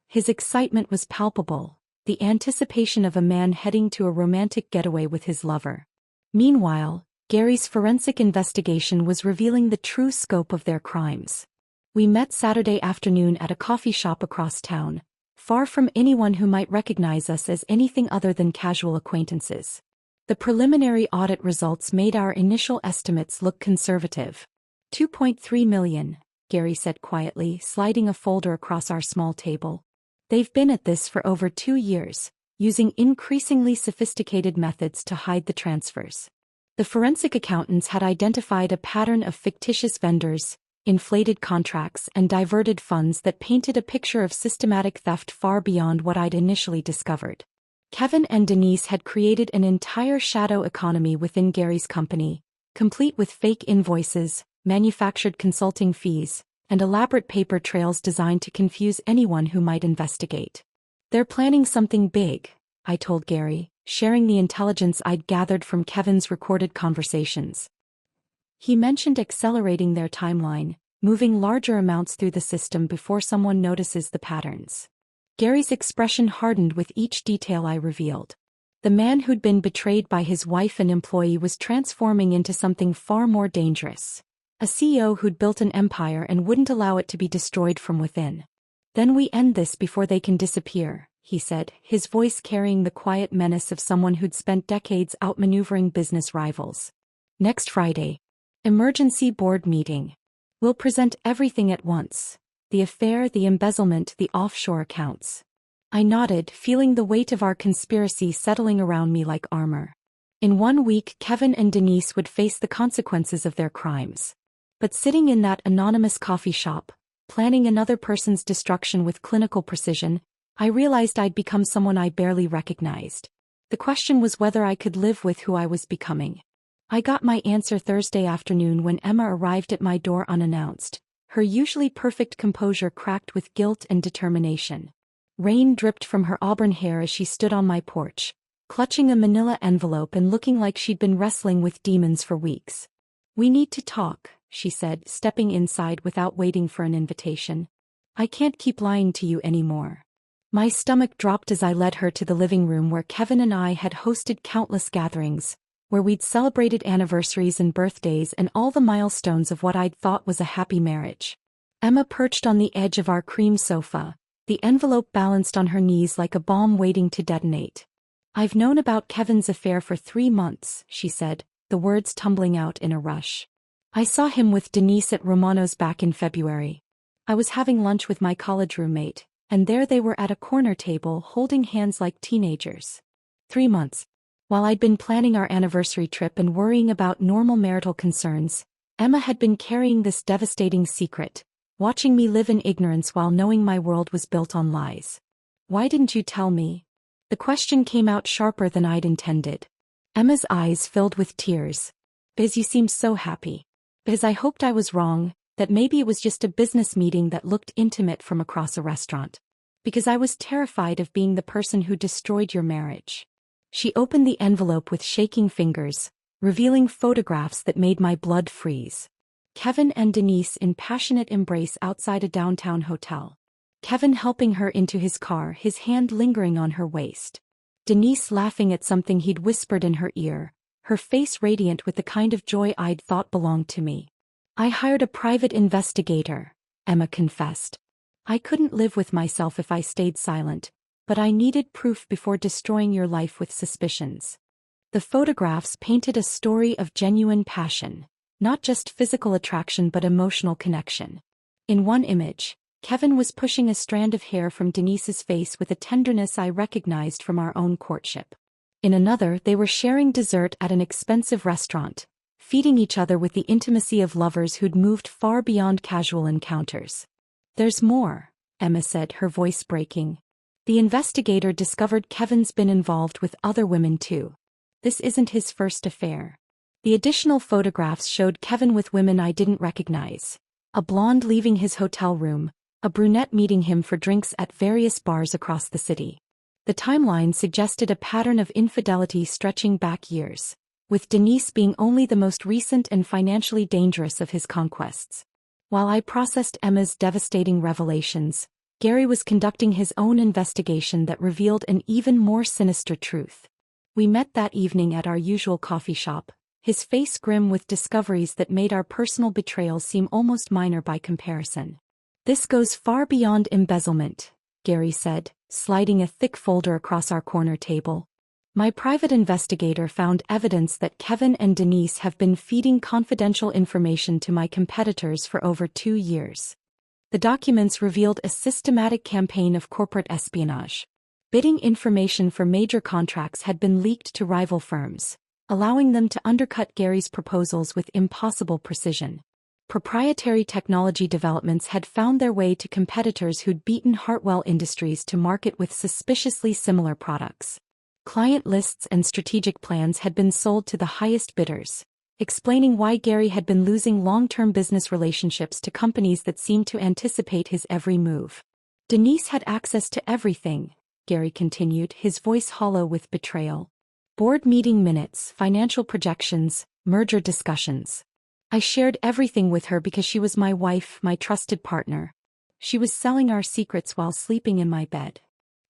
His excitement was palpable, the anticipation of a man heading to a romantic getaway with his lover. Meanwhile, Gary's forensic investigation was revealing the true scope of their crimes. We met Saturday afternoon at a coffee shop across town, far from anyone who might recognize us as anything other than casual acquaintances. The preliminary audit results made our initial estimates look conservative. $2.3 million, Gary said quietly, sliding a folder across our small table. "They've been at this for over 2 years, using increasingly sophisticated methods to hide the transfers. The forensic accountants had identified a pattern of fictitious vendors, inflated contracts, and diverted funds that painted a picture of systematic theft far beyond what I'd initially discovered. Kevin and Denise had created an entire shadow economy within Gary's company, complete with fake invoices, manufactured consulting fees, and elaborate paper trails designed to confuse anyone who might investigate. "They're planning something big," I told Gary, sharing the intelligence I'd gathered from Kevin's recorded conversations. He mentioned accelerating their timeline, moving larger amounts through the system before someone notices the patterns. Gary's expression hardened with each detail I revealed. The man who'd been betrayed by his wife and employee was transforming into something far more dangerous. A CEO who'd built an empire and wouldn't allow it to be destroyed from within. "Then we end this before they can disappear," he said, his voice carrying the quiet menace of someone who'd spent decades outmaneuvering business rivals. "Next Friday. Emergency board meeting. We'll present everything at once. The affair, the embezzlement, the offshore accounts." I nodded, feeling the weight of our conspiracy settling around me like armor. In 1 week, Kevin and Denise would face the consequences of their crimes. But sitting in that anonymous coffee shop, planning another person's destruction with clinical precision, I realized I'd become someone I barely recognized. The question was whether I could live with who I was becoming. I got my answer Thursday afternoon when Emma arrived at my door unannounced, her usually perfect composure cracked with guilt and determination. Rain dripped from her auburn hair as she stood on my porch, clutching a manila envelope and looking like she'd been wrestling with demons for weeks. "We need to talk," she said, stepping inside without waiting for an invitation. "I can't keep lying to you anymore." My stomach dropped as I led her to the living room where Kevin and I had hosted countless gatherings, where we'd celebrated anniversaries and birthdays and all the milestones of what I'd thought was a happy marriage. Emma perched on the edge of our cream sofa, the envelope balanced on her knees like a bomb waiting to detonate. "I've known about Kevin's affair for 3 months, she said, the words tumbling out in a rush. "I saw him with Denise at Romano's back in February. I was having lunch with my college roommate, and there they were at a corner table holding hands like teenagers. 3 months. While I'd been planning our anniversary trip and worrying about normal marital concerns, Emma had been carrying this devastating secret, watching me live in ignorance while knowing my world was built on lies. "Why didn't you tell me?" The question came out sharper than I'd intended. Emma's eyes filled with tears. "Because you seemed so happy. Because I hoped I was wrong, that maybe it was just a business meeting that looked intimate from across a restaurant. Because I was terrified of being the person who destroyed your marriage." She opened the envelope with shaking fingers, revealing photographs that made my blood freeze. Kevin and Denise in passionate embrace outside a downtown hotel. Kevin helping her into his car, his hand lingering on her waist. Denise laughing at something he'd whispered in her ear, her face radiant with the kind of joy I'd thought belonged to me. "I hired a private investigator," Emma confessed. "I couldn't live with myself if I stayed silent, but I needed proof before destroying your life with suspicions." The photographs painted a story of genuine passion, not just physical attraction but emotional connection. In one image, Kevin was pushing a strand of hair from Denise's face with a tenderness I recognized from our own courtship. In another, they were sharing dessert at an expensive restaurant, feeding each other with the intimacy of lovers who'd moved far beyond casual encounters. "There's more," Emma said, her voice breaking. "The investigator discovered Kevin's been involved with other women too. This isn't his first affair." The additional photographs showed Kevin with women I didn't recognize. A blonde leaving his hotel room, a brunette meeting him for drinks at various bars across the city. The timeline suggested a pattern of infidelity stretching back years, with Denise being only the most recent and financially dangerous of his conquests. While I processed Emma's devastating revelations, Gary was conducting his own investigation that revealed an even more sinister truth. We met that evening at our usual coffee shop, his face grim with discoveries that made our personal betrayal seem almost minor by comparison. "This goes far beyond embezzlement," Gary said, sliding a thick folder across our corner table. "My private investigator found evidence that Kevin and Denise have been feeding confidential information to my competitors for over 2 years. The documents revealed a systematic campaign of corporate espionage. Bidding information for major contracts had been leaked to rival firms, allowing them to undercut Gary's proposals with impossible precision. Proprietary technology developments had found their way to competitors who'd beaten Hartwell Industries to market with suspiciously similar products. Client lists and strategic plans had been sold to the highest bidders, explaining why Gary had been losing long-term business relationships to companies that seemed to anticipate his every move. Denise had access to everything, Gary continued, his voice hollow with betrayal. Board meeting minutes, financial projections, merger discussions. I shared everything with her because she was my wife, my trusted partner. She was selling our secrets while sleeping in my bed.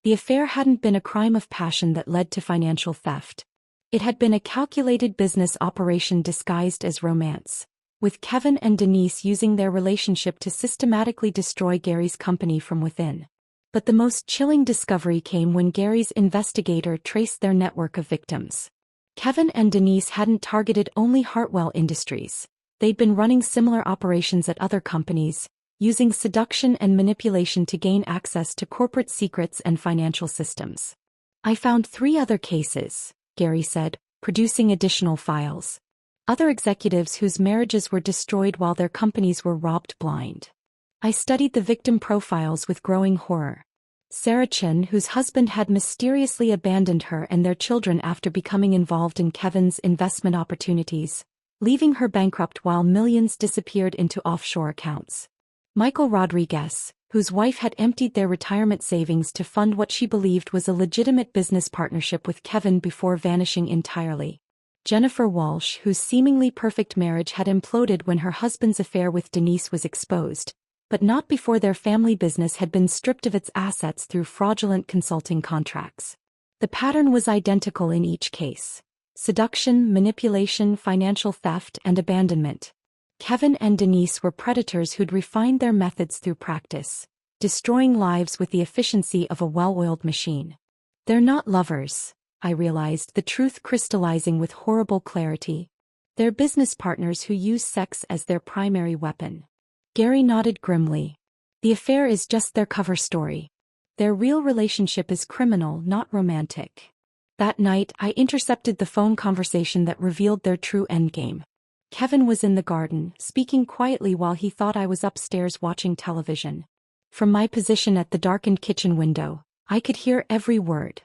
The affair hadn't been a crime of passion that led to financial theft. It had been a calculated business operation disguised as romance, with Kevin and Denise using their relationship to systematically destroy Gary's company from within. But the most chilling discovery came when Gary's investigator traced their network of victims. Kevin and Denise hadn't targeted only Hartwell Industries. They'd been running similar operations at other companies, using seduction and manipulation to gain access to corporate secrets and financial systems. I found 3 other cases, Gary said, producing additional files. Other executives whose marriages were destroyed while their companies were robbed blind. I studied the victim profiles with growing horror. Sarah Chin, whose husband had mysteriously abandoned her and their children after becoming involved in Kevin's investment opportunities, leaving her bankrupt while millions disappeared into offshore accounts. Michael Rodriguez, whose wife had emptied their retirement savings to fund what she believed was a legitimate business partnership with Kevin before vanishing entirely. Jennifer Walsh, whose seemingly perfect marriage had imploded when her husband's affair with Denise was exposed, but not before their family business had been stripped of its assets through fraudulent consulting contracts. The pattern was identical in each case: seduction, manipulation, financial theft, and abandonment. Kevin and Denise were predators who'd refined their methods through practice, destroying lives with the efficiency of a well-oiled machine. They're not lovers, I realized, the truth crystallizing with horrible clarity. They're business partners who use sex as their primary weapon. Gary nodded grimly. The affair is just their cover story. Their real relationship is criminal, not romantic. That night, I intercepted the phone conversation that revealed their true endgame. Kevin was in the garden, speaking quietly while he thought I was upstairs watching television. From my position at the darkened kitchen window, I could hear every word.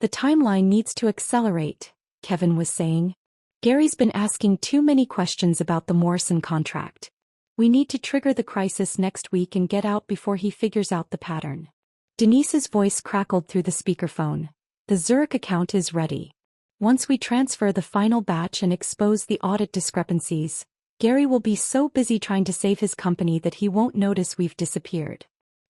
The timeline needs to accelerate, Kevin was saying. Gary's been asking too many questions about the Morrison contract. We need to trigger the crisis next week and get out before he figures out the pattern. Denise's voice crackled through the speakerphone. The Zurich account is ready. Once we transfer the final batch and expose the audit discrepancies, Gary will be so busy trying to save his company that he won't notice we've disappeared.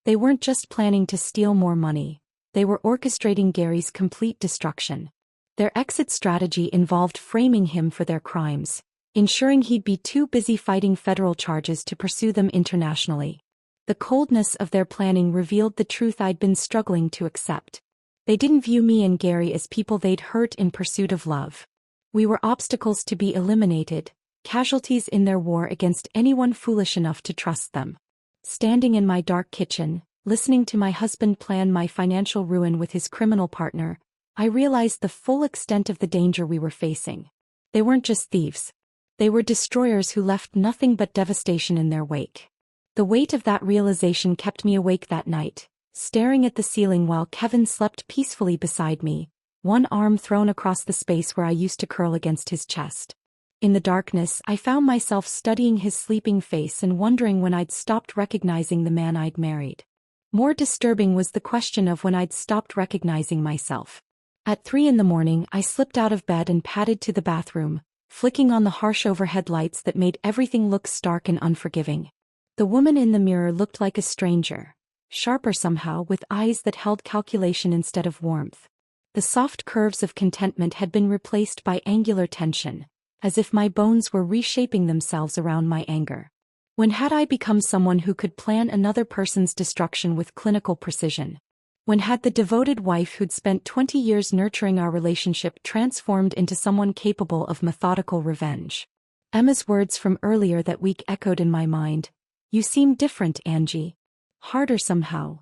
They weren't just planning to steal more money. They were orchestrating Gary's complete destruction. Their exit strategy involved framing him for their crimes, ensuring he'd be too busy fighting federal charges to pursue them internationally. The coldness of their planning revealed the truth I'd been struggling to accept. They didn't view me and Gary as people they'd hurt in pursuit of love. We were obstacles to be eliminated, casualties in their war against anyone foolish enough to trust them. Standing in my dark kitchen, listening to my husband plan my financial ruin with his criminal partner, I realized the full extent of the danger we were facing. They weren't just thieves. They were destroyers who left nothing but devastation in their wake. The weight of that realization kept me awake that night, staring at the ceiling while Kevin slept peacefully beside me, one arm thrown across the space where I used to curl against his chest. In the darkness, I found myself studying his sleeping face and wondering when I'd stopped recognizing the man I'd married. More disturbing was the question of when I'd stopped recognizing myself. At 3 a.m, I slipped out of bed and padded to the bathroom, flicking on the harsh overhead lights that made everything look stark and unforgiving. The woman in the mirror looked like a stranger, sharper somehow, with eyes that held calculation instead of warmth. The soft curves of contentment had been replaced by angular tension, as if my bones were reshaping themselves around my anger. When had I become someone who could plan another person's destruction with clinical precision? When had the devoted wife who'd spent 20 years nurturing our relationship transformed into someone capable of methodical revenge? Emma's words from earlier that week echoed in my mind. "You seem different, Angie. Harder somehow."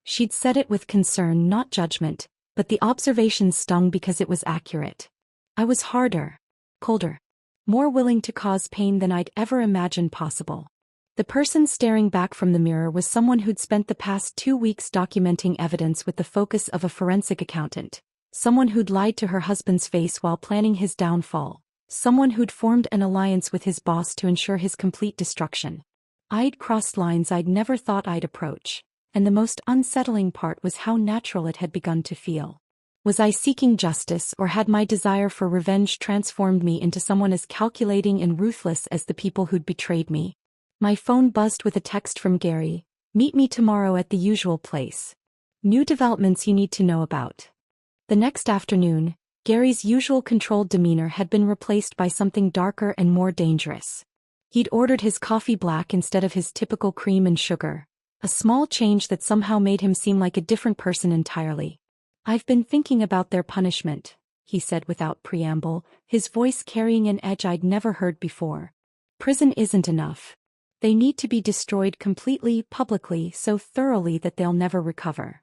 She'd said it with concern, not judgment, but the observation stung because it was accurate. I was harder, colder, more willing to cause pain than I'd ever imagined possible. The person staring back from the mirror was someone who'd spent the past 2 weeks documenting evidence with the focus of a forensic accountant. Someone who'd lied to her husband's face while planning his downfall. Someone who'd formed an alliance with his boss to ensure his complete destruction. I'd crossed lines I'd never thought I'd approach, and the most unsettling part was how natural it had begun to feel. Was I seeking justice, or had my desire for revenge transformed me into someone as calculating and ruthless as the people who'd betrayed me? My phone buzzed with a text from Gary. "Meet me tomorrow at the usual place. New developments you need to know about." The next afternoon, Gary's usual controlled demeanor had been replaced by something darker and more dangerous. He'd ordered his coffee black instead of his typical cream and sugar, a small change that somehow made him seem like a different person entirely. "I've been thinking about their punishment," he said without preamble, his voice carrying an edge I'd never heard before. "Prison isn't enough. They need to be destroyed completely, publicly, so thoroughly that they'll never recover."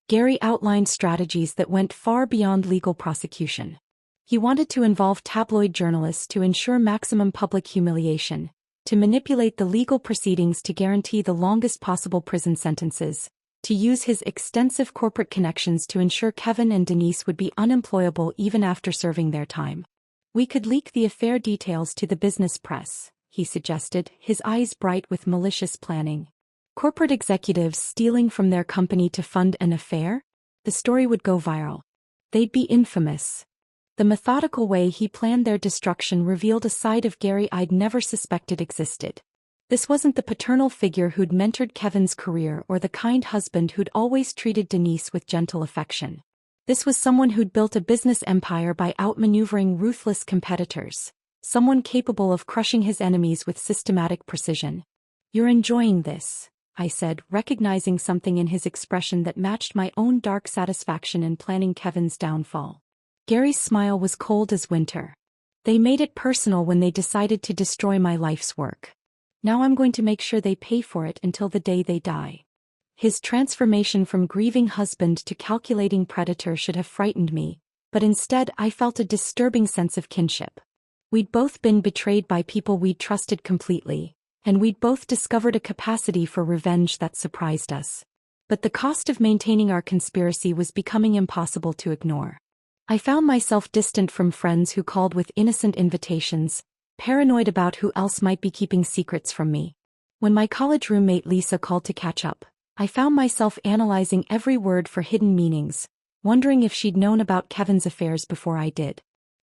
Gary outlined strategies that went far beyond legal prosecution. He wanted to involve tabloid journalists to ensure maximum public humiliation, to manipulate the legal proceedings to guarantee the longest possible prison sentences, to use his extensive corporate connections to ensure Kevin and Denise would be unemployable even after serving their time. "We could leak the affair details to the business press," he suggested, his eyes bright with malicious planning. Corporate executives stealing from their company to fund an affair? The story would go viral. They'd be infamous. The methodical way he planned their destruction revealed a side of Gary I'd never suspected existed. This wasn't the paternal figure who'd mentored Kevin's career or the kind husband who'd always treated Denise with gentle affection. This was someone who'd built a business empire by outmaneuvering ruthless competitors, someone capable of crushing his enemies with systematic precision. "You're enjoying this," I said, recognizing something in his expression that matched my own dark satisfaction in planning Kevin's downfall. Gary's smile was cold as winter. "They made it personal when they decided to destroy my life's work. Now I'm going to make sure they pay for it until the day they die." His transformation from grieving husband to calculating predator should have frightened me, but instead I felt a disturbing sense of kinship. We'd both been betrayed by people we'd trusted completely, and we'd both discovered a capacity for revenge that surprised us. But the cost of maintaining our conspiracy was becoming impossible to ignore. I found myself distant from friends who called with innocent invitations, paranoid about who else might be keeping secrets from me. When my college roommate Lisa called to catch up, I found myself analyzing every word for hidden meanings, wondering if she'd known about Kevin's affairs before I did.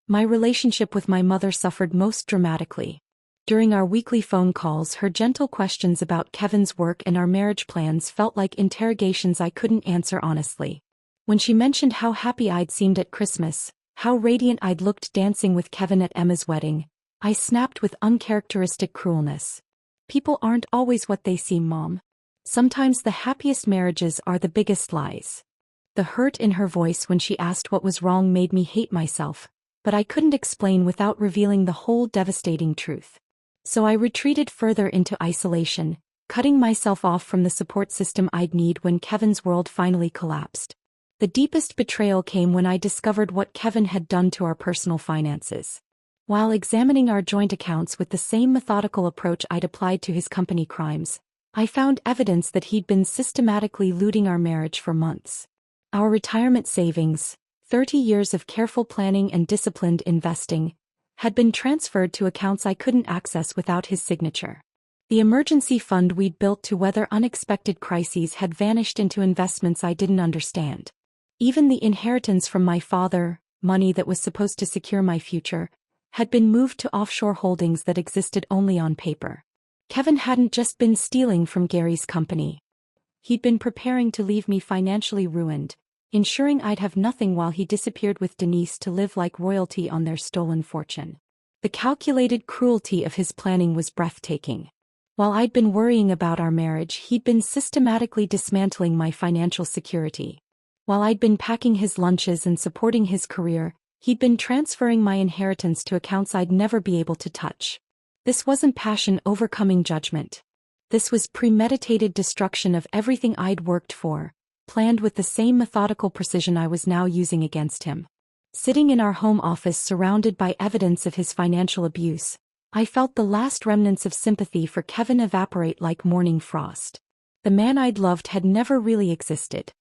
My relationship with my mother suffered most dramatically. During our weekly phone calls, her gentle questions about Kevin's work and our marriage plans felt like interrogations I couldn't answer honestly. When she mentioned how happy I'd seemed at Christmas, how radiant I'd looked dancing with Kevin at Emma's wedding, I snapped with uncharacteristic cruelness. "People aren't always what they seem, Mom. Sometimes the happiest marriages are the biggest lies." The hurt in her voice when she asked what was wrong made me hate myself, but I couldn't explain without revealing the whole devastating truth. So I retreated further into isolation, cutting myself off from the support system I'd need when Kevin's world finally collapsed. The deepest betrayal came when I discovered what Kevin had done to our personal finances. While examining our joint accounts with the same methodical approach I'd applied to his company crimes, I found evidence that he'd been systematically looting our marriage for months. Our retirement savings, 30 years of careful planning and disciplined investing, had been transferred to accounts I couldn't access without his signature. The emergency fund we'd built to weather unexpected crises had vanished into investments I didn't understand. Even the inheritance from my father, money that was supposed to secure my future, had been moved to offshore holdings that existed only on paper. Kevin hadn't just been stealing from Gary's company. He'd been preparing to leave me financially ruined, ensuring I'd have nothing while he disappeared with Denise to live like royalty on their stolen fortune. The calculated cruelty of his planning was breathtaking. While I'd been worrying about our marriage, he'd been systematically dismantling my financial security. While I'd been packing his lunches and supporting his career, he'd been transferring my inheritance to accounts I'd never be able to touch. This wasn't passion overcoming judgment. This was premeditated destruction of everything I'd worked for, planned with the same methodical precision I was now using against him. Sitting in our home office surrounded by evidence of his financial abuse, I felt the last remnants of sympathy for Kevin evaporate like morning frost. The man I'd loved had never really existed.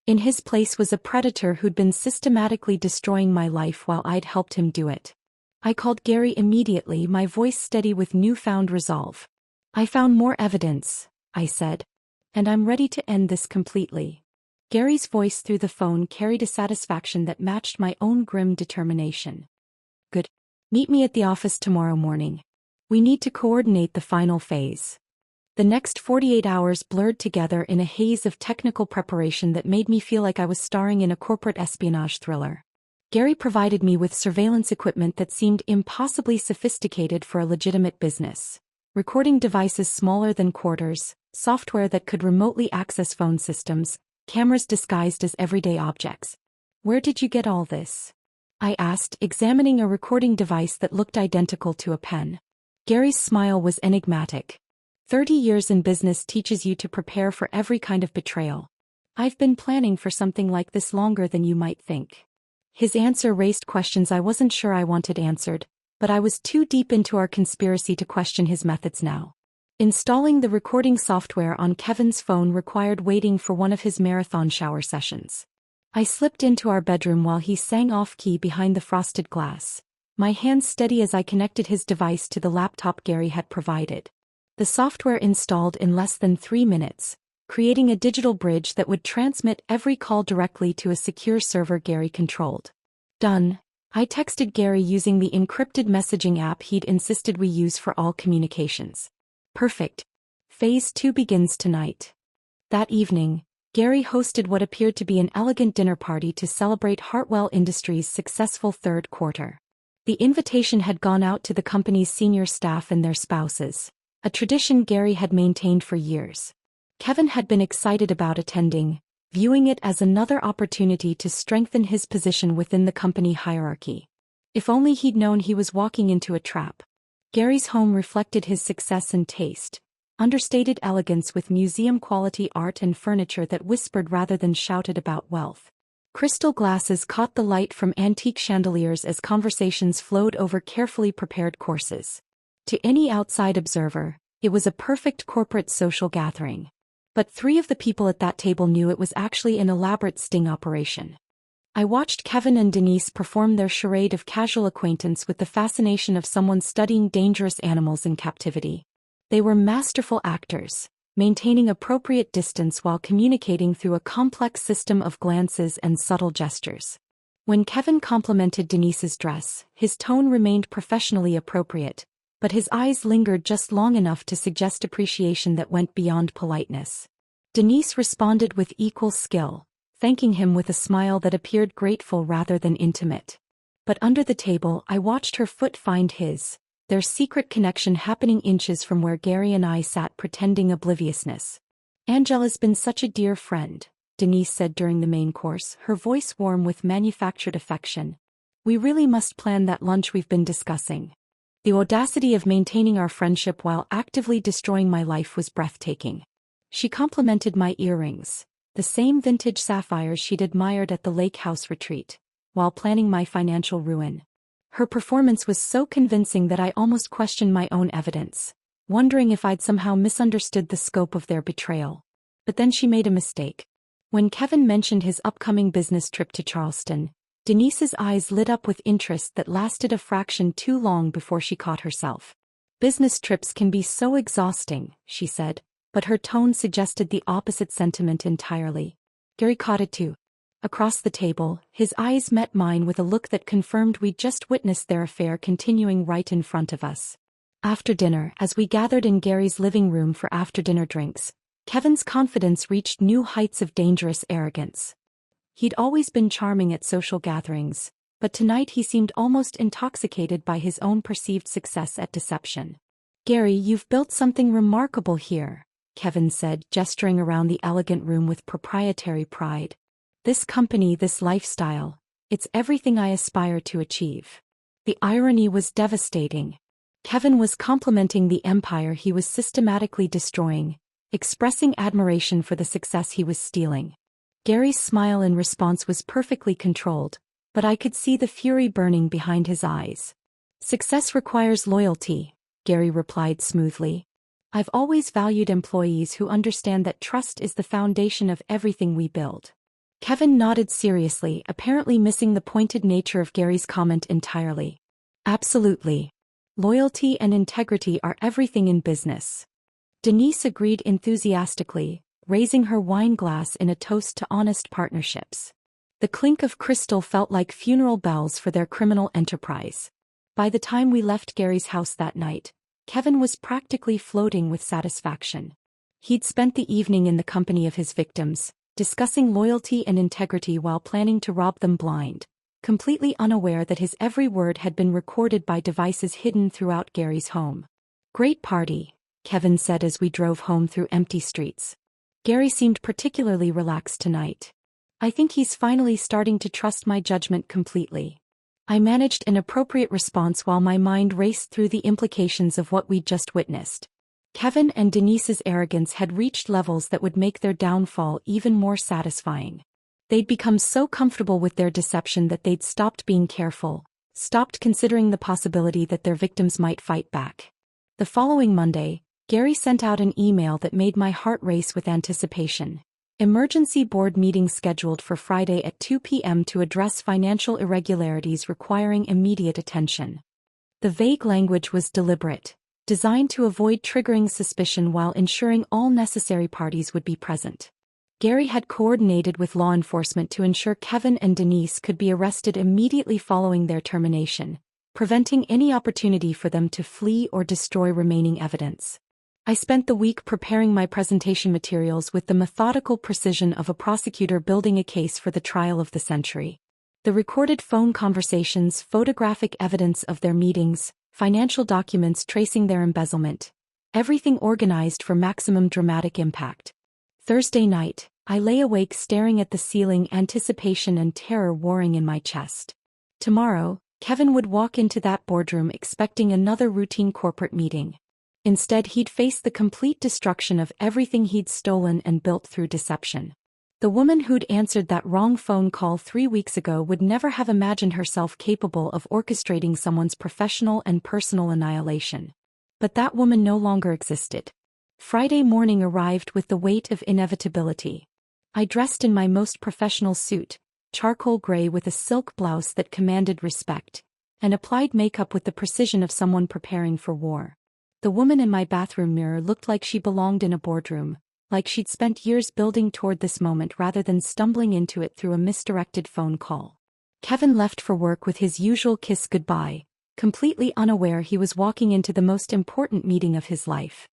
In his place was a predator who'd been systematically destroying my life while I'd helped him do it. I called Gary immediately, my voice steady with newfound resolve. "I found more evidence," I said. "And I'm ready to end this completely." Gary's voice through the phone carried a satisfaction that matched my own grim determination. "Good. Meet me at the office tomorrow morning. We need to coordinate the final phase." The next 48 hours blurred together in a haze of technical preparation that made me feel like I was starring in a corporate espionage thriller. Gary provided me with surveillance equipment that seemed impossibly sophisticated for a legitimate business. Recording devices smaller than quarters, software that could remotely access phone systems, cameras disguised as everyday objects. "Where did you get all this?" I asked, examining a recording device that looked identical to a pen. Gary's smile was enigmatic. 30 years in business teaches you to prepare for every kind of betrayal. I've been planning for something like this longer than you might think. His answer raised questions I wasn't sure I wanted answered, but I was too deep into our conspiracy to question his methods now. Installing the recording software on Kevin's phone required waiting for one of his marathon shower sessions. I slipped into our bedroom while he sang off-key behind the frosted glass, my hands steady as I connected his device to the laptop Gary had provided. The software installed in less than 3 minutes, creating a digital bridge that would transmit every call directly to a secure server Gary controlled. "Done." I texted Gary using the encrypted messaging app he'd insisted we use for all communications. "Perfect. Phase 2 begins tonight." That evening, Gary hosted what appeared to be an elegant dinner party to celebrate Hartwell Industries' successful third quarter. The invitation had gone out to the company's senior staff and their spouses, a tradition Gary had maintained for years. Kevin had been excited about attending, viewing it as another opportunity to strengthen his position within the company hierarchy. If only he'd known he was walking into a trap. Gary's home reflected his success and taste, understated elegance with museum-quality art and furniture that whispered rather than shouted about wealth. Crystal glasses caught the light from antique chandeliers as conversations flowed over carefully prepared courses. To any outside observer, it was a perfect corporate social gathering. But 3 of the people at that table knew it was actually an elaborate sting operation. I watched Kevin and Denise perform their charade of casual acquaintance with the fascination of someone studying dangerous animals in captivity. They were masterful actors, maintaining appropriate distance while communicating through a complex system of glances and subtle gestures. When Kevin complimented Denise's dress, his tone remained professionally appropriate, but his eyes lingered just long enough to suggest appreciation that went beyond politeness. Denise responded with equal skill, thanking him with a smile that appeared grateful rather than intimate. But under the table, I watched her foot find his, their secret connection happening inches from where Gary and I sat pretending obliviousness. "Angela's been such a dear friend," Denise said during the main course, her voice warm with manufactured affection. "We really must plan that lunch we've been discussing." The audacity of maintaining our friendship while actively destroying my life was breathtaking. She complimented my earrings, the same vintage sapphires she'd admired at the lake house retreat, while planning my financial ruin. Her performance was so convincing that I almost questioned my own evidence, wondering if I'd somehow misunderstood the scope of their betrayal. But then she made a mistake. When Kevin mentioned his upcoming business trip to Charleston, Denise's eyes lit up with interest that lasted a fraction too long before she caught herself. "Business trips can be so exhausting," she said, but her tone suggested the opposite sentiment entirely. Gary caught it too. Across the table, his eyes met mine with a look that confirmed we'd just witnessed their affair continuing right in front of us. After dinner, as we gathered in Gary's living room for after-dinner drinks, Kevin's confidence reached new heights of dangerous arrogance. He'd always been charming at social gatherings, but tonight he seemed almost intoxicated by his own perceived success at deception. "Gary, you've built something remarkable here," Kevin said, gesturing around the elegant room with proprietary pride. "This company, this lifestyle, it's everything I aspire to achieve." The irony was devastating. Kevin was complimenting the empire he was systematically destroying, expressing admiration for the success he was stealing. Gary's smile in response was perfectly controlled, but I could see the fury burning behind his eyes. "Success requires loyalty," Gary replied smoothly. I've always valued employees who understand that trust is the foundation of everything we build. Kevin nodded seriously, apparently missing the pointed nature of Gary's comment entirely. Absolutely. Loyalty and integrity are everything in business. Denise agreed enthusiastically, raising her wine glass in a toast to honest partnerships. The clink of crystal felt like funeral bells for their criminal enterprise. By the time we left Gary's house that night, Kevin was practically floating with satisfaction. He'd spent the evening in the company of his victims, discussing loyalty and integrity while planning to rob them blind, completely unaware that his every word had been recorded by devices hidden throughout Gary's home. Great party, Kevin said as we drove home through empty streets. Gary seemed particularly relaxed tonight. I think he's finally starting to trust my judgment completely. I managed an appropriate response while my mind raced through the implications of what we'd just witnessed. Kevin and Denise's arrogance had reached levels that would make their downfall even more satisfying. They'd become so comfortable with their deception that they'd stopped being careful, stopped considering the possibility that their victims might fight back. The following Monday, Gary sent out an email that made my heart race with anticipation. Emergency board meeting scheduled for Friday at 2 p.m. to address financial irregularities requiring immediate attention. The vague language was deliberate, designed to avoid triggering suspicion while ensuring all necessary parties would be present. Gary had coordinated with law enforcement to ensure Kevin and Denise could be arrested immediately following their termination, preventing any opportunity for them to flee or destroy remaining evidence. I spent the week preparing my presentation materials with the methodical precision of a prosecutor building a case for the trial of the century. The recorded phone conversations, photographic evidence of their meetings, financial documents tracing their embezzlement, everything organized for maximum dramatic impact. Thursday night, I lay awake staring at the ceiling, anticipation and terror warring in my chest. Tomorrow, Kevin would walk into that boardroom expecting another routine corporate meeting. Instead, he'd face the complete destruction of everything he'd stolen and built through deception. The woman who'd answered that wrong phone call 3 weeks ago would never have imagined herself capable of orchestrating someone's professional and personal annihilation. But that woman no longer existed. Friday morning arrived with the weight of inevitability. I dressed in my most professional suit, charcoal gray with a silk blouse that commanded respect, and applied makeup with the precision of someone preparing for war. The woman in my bathroom mirror looked like she belonged in a boardroom, like she'd spent years building toward this moment rather than stumbling into it through a misdirected phone call. Kevin left for work with his usual kiss goodbye, completely unaware he was walking into the most important meeting of his life.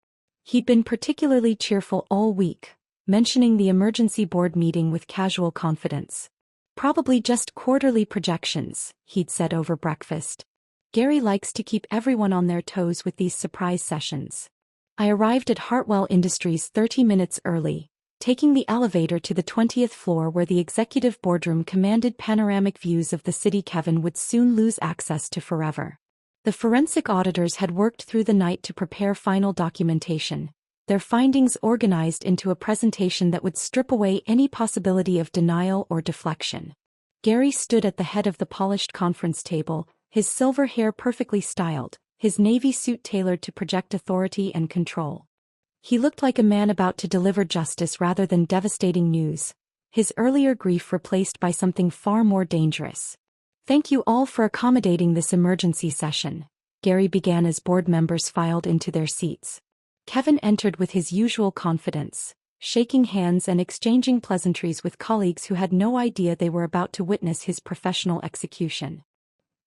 He'd been particularly cheerful all week, mentioning the emergency board meeting with casual confidence. Probably just quarterly projections, he'd said over breakfast. Gary likes to keep everyone on their toes with these surprise sessions. I arrived at Hartwell Industries 30 minutes early, taking the elevator to the 20th floor where the executive boardroom commanded panoramic views of the city Kevin would soon lose access to forever. The forensic auditors had worked through the night to prepare final documentation, their findings organized into a presentation that would strip away any possibility of denial or deflection. Gary stood at the head of the polished conference table, his silver hair perfectly styled, his navy suit tailored to project authority and control. He looked like a man about to deliver justice rather than devastating news, his earlier grief replaced by something far more dangerous. Thank you all for accommodating this emergency session, Gary began as board members filed into their seats. Kevin entered with his usual confidence, shaking hands and exchanging pleasantries with colleagues who had no idea they were about to witness his professional execution.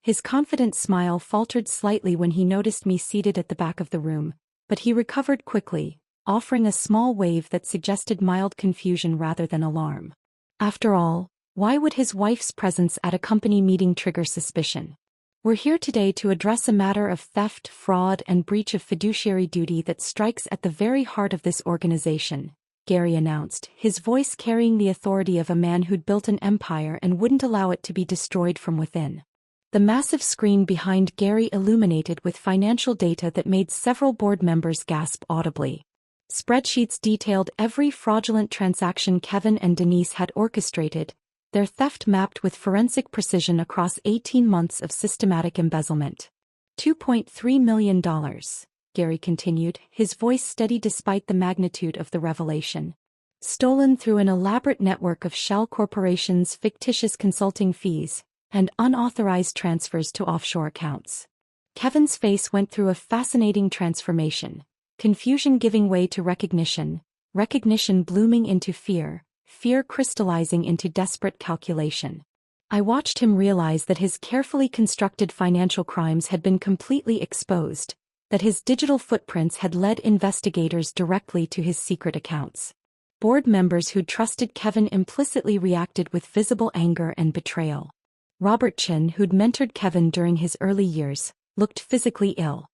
His confident smile faltered slightly when he noticed me seated at the back of the room, but he recovered quickly, offering a small wave that suggested mild confusion rather than alarm. After all, why would his wife's presence at a company meeting trigger suspicion? We're here today to address a matter of theft, fraud, and breach of fiduciary duty that strikes at the very heart of this organization, Gary announced, his voice carrying the authority of a man who'd built an empire and wouldn't allow it to be destroyed from within. The massive screen behind Gary illuminated with financial data that made several board members gasp audibly. Spreadsheets detailed every fraudulent transaction Kevin and Denise had orchestrated, their theft mapped with forensic precision across 18 months of systematic embezzlement. $2.3 million, Gary continued, his voice steady despite the magnitude of the revelation. Stolen through an elaborate network of shell corporations, fictitious consulting fees, and unauthorized transfers to offshore accounts. Kevin's face went through a fascinating transformation, confusion giving way to recognition, recognition blooming into fear, fear crystallizing into desperate calculation. I watched him realize that his carefully constructed financial crimes had been completely exposed, that his digital footprints had led investigators directly to his secret accounts. Board members who'd trusted Kevin implicitly reacted with visible anger and betrayal. Robert Chin, who'd mentored Kevin during his early years, looked physically ill.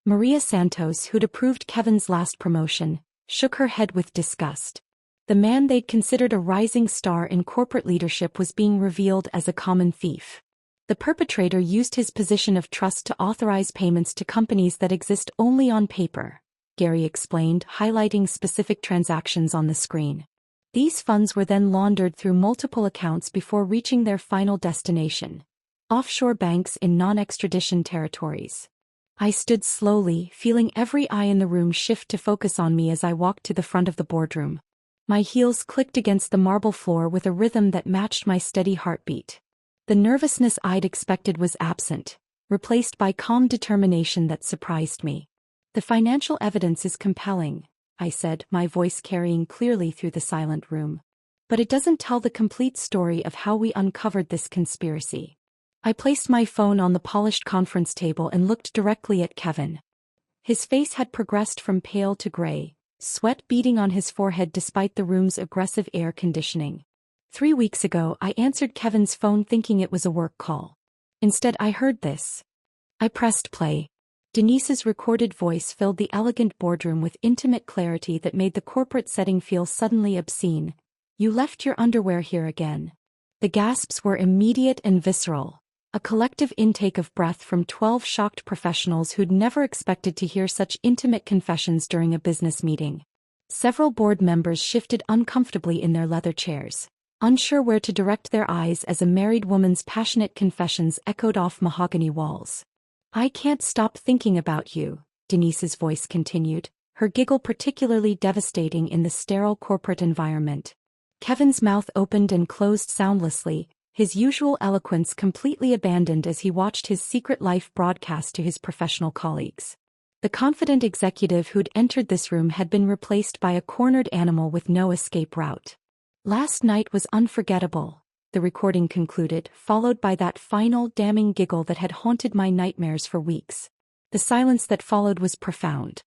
Maria Santos, who'd approved Kevin's last promotion, shook her head with disgust. The man they'd considered a rising star in corporate leadership was being revealed as a common thief. The perpetrator used his position of trust to authorize payments to companies that exist only on paper, Gary explained, highlighting specific transactions on the screen. These funds were then laundered through multiple accounts before reaching their final destination: offshore banks in non-extradition territories. I stood slowly, feeling every eye in the room shift to focus on me as I walked to the front of the boardroom. My heels clicked against the marble floor with a rhythm that matched my steady heartbeat. The nervousness I'd expected was absent, replaced by calm determination that surprised me. "The financial evidence is compelling," I said, my voice carrying clearly through the silent room. "But it doesn't tell the complete story of how we uncovered this conspiracy." I placed my phone on the polished conference table and looked directly at Kevin. His face had progressed from pale to gray, sweat beading on his forehead despite the room's aggressive air conditioning. 3 weeks ago, I answered Kevin's phone thinking it was a work call. Instead, I heard this. I pressed play. Denise's recorded voice filled the elegant boardroom with intimate clarity that made the corporate setting feel suddenly obscene. "You left your underwear here again." The gasps were immediate and visceral, a collective intake of breath from 12 shocked professionals who'd never expected to hear such intimate confessions during a business meeting. Several board members shifted uncomfortably in their leather chairs, unsure where to direct their eyes as a married woman's passionate confessions echoed off mahogany walls. "I can't stop thinking about you," Denise's voice continued, her giggle particularly devastating in the sterile corporate environment. Kevin's mouth opened and closed soundlessly, his usual eloquence completely abandoned as he watched his secret life broadcast to his professional colleagues. The confident executive who'd entered this room had been replaced by a cornered animal with no escape route. "Last night was unforgettable," the recording concluded, followed by that final damning giggle that had haunted my nightmares for weeks. The silence that followed was profound.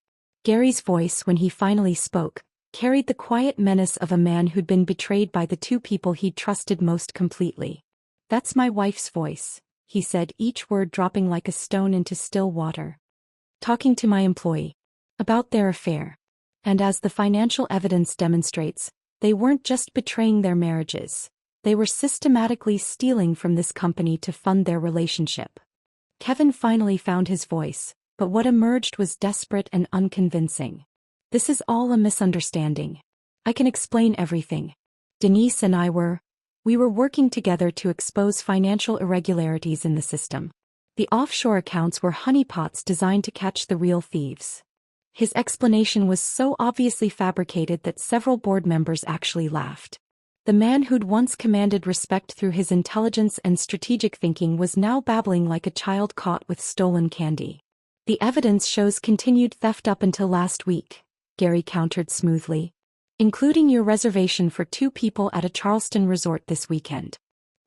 Gary's voice, when he finally spoke, carried the quiet menace of a man who'd been betrayed by the two people he'd trusted most completely. "That's my wife's voice," he said, each word dropping like a stone into still water. "Talking to my employee about their affair. And as the financial evidence demonstrates, they weren't just betraying their marriages. They were systematically stealing from this company to fund their relationship." Kevin finally found his voice, but what emerged was desperate and unconvincing. "This is all a misunderstanding. I can explain everything. Denise and we were working together to expose financial irregularities in the system. The offshore accounts were honeypots designed to catch the real thieves." His explanation was so obviously fabricated that several board members actually laughed. The man who'd once commanded respect through his intelligence and strategic thinking was now babbling like a child caught with stolen candy. "The evidence shows continued theft up until last week," Gary countered smoothly. "Including your reservation for 2 people at a Charleston resort this weekend.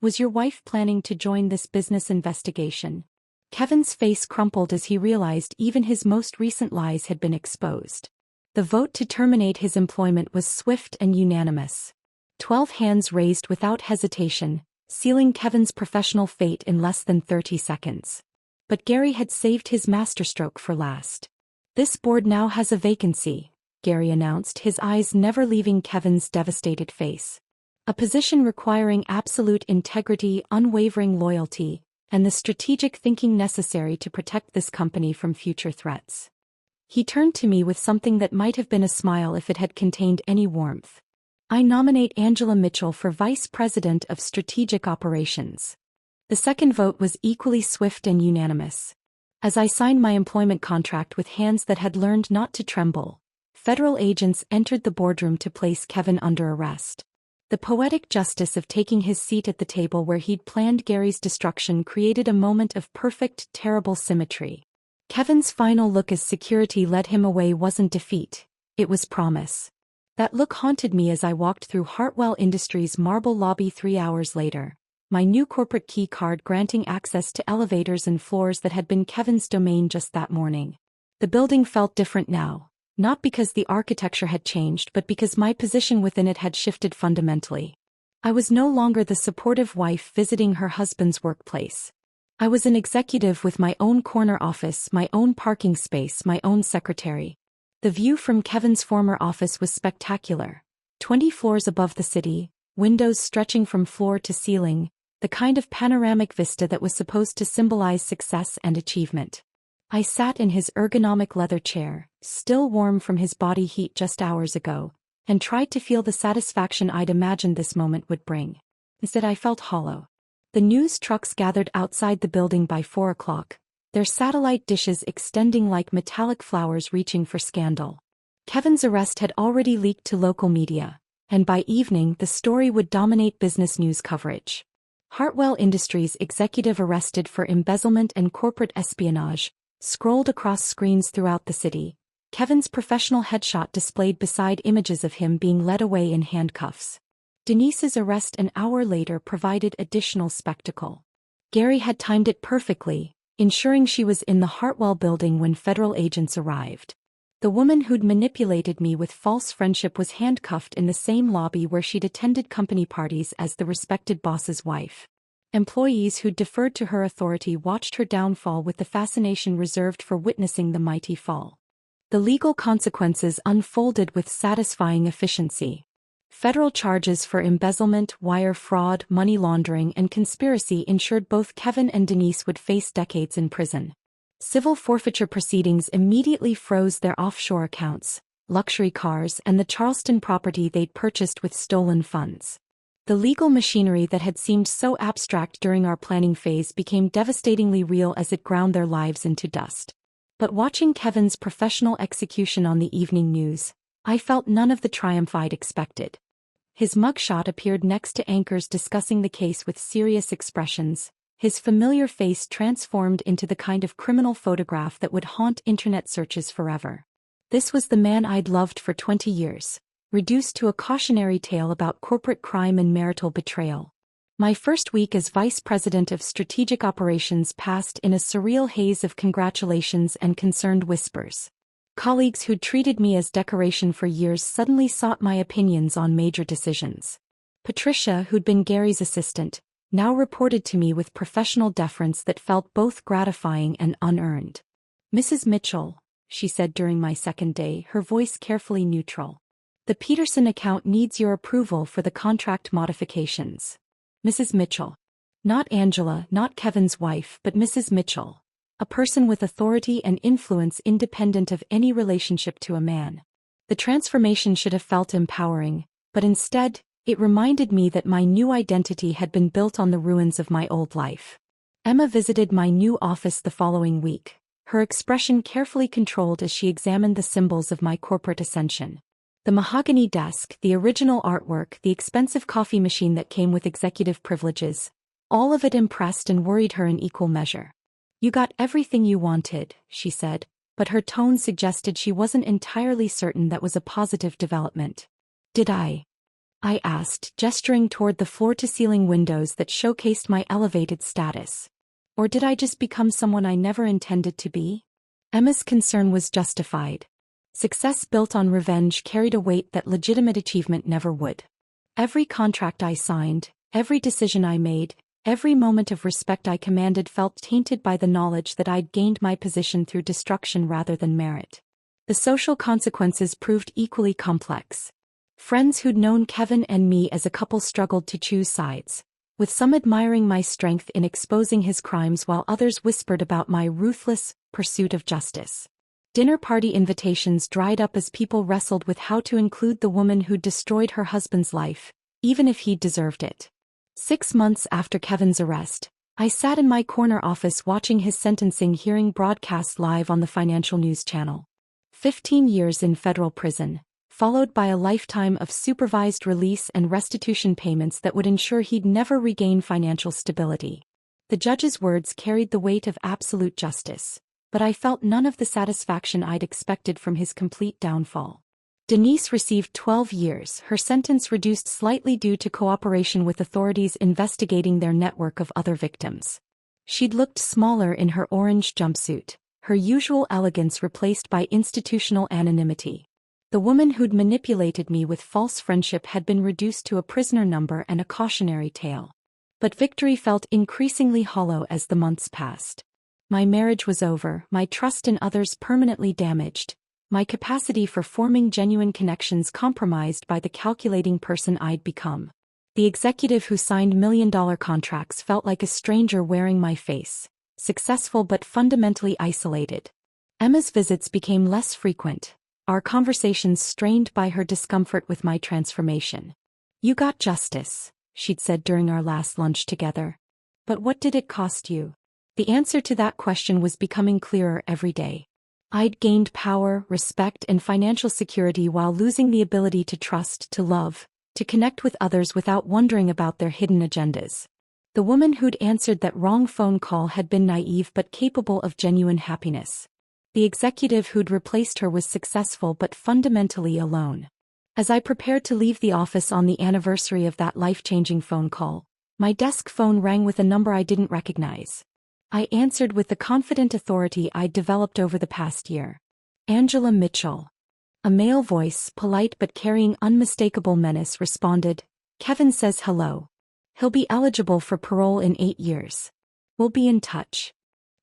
Was your wife planning to join this business investigation?" Kevin's face crumpled as he realized even his most recent lies had been exposed. The vote to terminate his employment was swift and unanimous. 12 hands raised without hesitation, sealing Kevin's professional fate in less than 30 seconds. But Gary had saved his masterstroke for last. "This board now has a vacancy," Gary announced, his eyes never leaving Kevin's devastated face. "A position requiring absolute integrity, unwavering loyalty, and the strategic thinking necessary to protect this company from future threats." He turned to me with something that might have been a smile if it had contained any warmth. "I nominate Angela Mitchell for Vice President of Strategic Operations." The second vote was equally swift and unanimous. As I signed my employment contract with hands that had learned not to tremble, federal agents entered the boardroom to place Kevin under arrest. The poetic justice of taking his seat at the table where he'd planned Gary's destruction created a moment of perfect, terrible symmetry. Kevin's final look as security led him away wasn't defeat, it was promise. That look haunted me as I walked through Hartwell Industries' marble lobby 3 hours later, my new corporate key card granting access to elevators and floors that had been Kevin's domain just that morning. The building felt different now, not because the architecture had changed but because my position within it had shifted fundamentally. I was no longer the supportive wife visiting her husband's workplace. I was an executive with my own corner office, my own parking space, my own secretary. The view from Kevin's former office was spectacular. 20 floors above the city, windows stretching from floor to ceiling, the kind of panoramic vista that was supposed to symbolize success and achievement. I sat in his ergonomic leather chair, still warm from his body heat just hours ago, and tried to feel the satisfaction I'd imagined this moment would bring. Instead, I felt hollow. The news trucks gathered outside the building by 4 o'clock, their satellite dishes extending like metallic flowers reaching for scandal. Kevin's arrest had already leaked to local media, and by evening the story would dominate business news coverage. Hartwell Industries executive arrested for embezzlement and corporate espionage scrolled across screens throughout the city, Kevin's professional headshot displayed beside images of him being led away in handcuffs. Denise's arrest an hour later provided additional spectacle. Gary had timed it perfectly, ensuring she was in the Hartwell building when federal agents arrived. The woman who'd manipulated me with false friendship was handcuffed in the same lobby where she'd attended company parties as the respected boss's wife. Employees who'd deferred to her authority watched her downfall with the fascination reserved for witnessing the mighty fall. The legal consequences unfolded with satisfying efficiency. Federal charges for embezzlement, wire fraud, money laundering, and conspiracy ensured both Kevin and Denise would face decades in prison. Civil forfeiture proceedings immediately froze their offshore accounts, luxury cars, and the Charleston property they'd purchased with stolen funds. The legal machinery that had seemed so abstract during our planning phase became devastatingly real as it ground their lives into dust. But watching Kevin's professional execution on the evening news, I felt none of the triumph I'd expected. His mugshot appeared next to anchors discussing the case with serious expressions, his familiar face transformed into the kind of criminal photograph that would haunt internet searches forever. This was the man I'd loved for 20 years, reduced to a cautionary tale about corporate crime and marital betrayal. My first week as vice president of strategic operations passed in a surreal haze of congratulations and concerned whispers. Colleagues who'd treated me as decoration for years suddenly sought my opinions on major decisions. Patricia, who'd been Gary's assistant, now reported to me with professional deference that felt both gratifying and unearned. "Mrs. Mitchell," she said during my second day, her voice carefully neutral. "The Peterson account needs your approval for the contract modifications." Mrs. Mitchell. Not Angela, not Kevin's wife, but Mrs. Mitchell. A person with authority and influence independent of any relationship to a man. The transformation should have felt empowering, but instead, it reminded me that my new identity had been built on the ruins of my old life. Emma visited my new office the following week, her expression carefully controlled as she examined the symbols of my corporate ascension. The mahogany desk, the original artwork, the expensive coffee machine that came with executive privileges, all of it impressed and worried her in equal measure. "You got everything you wanted," she said, but her tone suggested she wasn't entirely certain that was a positive development. "Did I?" I asked, gesturing toward the floor-to-ceiling windows that showcased my elevated status. "Or did I just become someone I never intended to be?" Emma's concern was justified. Success built on revenge carried a weight that legitimate achievement never would. Every contract I signed, every decision I made, every moment of respect I commanded felt tainted by the knowledge that I'd gained my position through destruction rather than merit. The social consequences proved equally complex. Friends who'd known Kevin and me as a couple struggled to choose sides, with some admiring my strength in exposing his crimes while others whispered about my ruthless pursuit of justice. Dinner party invitations dried up as people wrestled with how to include the woman who'd destroyed her husband's life, even if he'd deserved it. 6 months after Kevin's arrest, I sat in my corner office watching his sentencing hearing broadcast live on the financial news channel. 15 years in federal prison, followed by a lifetime of supervised release and restitution payments that would ensure he'd never regain financial stability. The judge's words carried the weight of absolute justice, but I felt none of the satisfaction I'd expected from his complete downfall. Denise received 12 years, her sentence reduced slightly due to cooperation with authorities investigating their network of other victims. She'd looked smaller in her orange jumpsuit, her usual elegance replaced by institutional anonymity. The woman who'd manipulated me with false friendship had been reduced to a prisoner number and a cautionary tale. But victory felt increasingly hollow as the months passed. My marriage was over, my trust in others permanently damaged, my capacity for forming genuine connections compromised by the calculating person I'd become. The executive who signed million-dollar contracts felt like a stranger wearing my face, successful but fundamentally isolated. Emma's visits became less frequent, our conversations strained by her discomfort with my transformation. "You got justice," she'd said during our last lunch together. "But what did it cost you?" The answer to that question was becoming clearer every day. I'd gained power, respect, and financial security while losing the ability to trust, to love, to connect with others without wondering about their hidden agendas. The woman who'd answered that wrong phone call had been naive but capable of genuine happiness. The executive who'd replaced her was successful but fundamentally alone. As I prepared to leave the office on the anniversary of that life-changing phone call, my desk phone rang with a number I didn't recognize. I answered with the confident authority I'd developed over the past year. "Angela Mitchell." A male voice, polite but carrying unmistakable menace, responded, "Kevin says hello. He'll be eligible for parole in 8 years. We'll be in touch."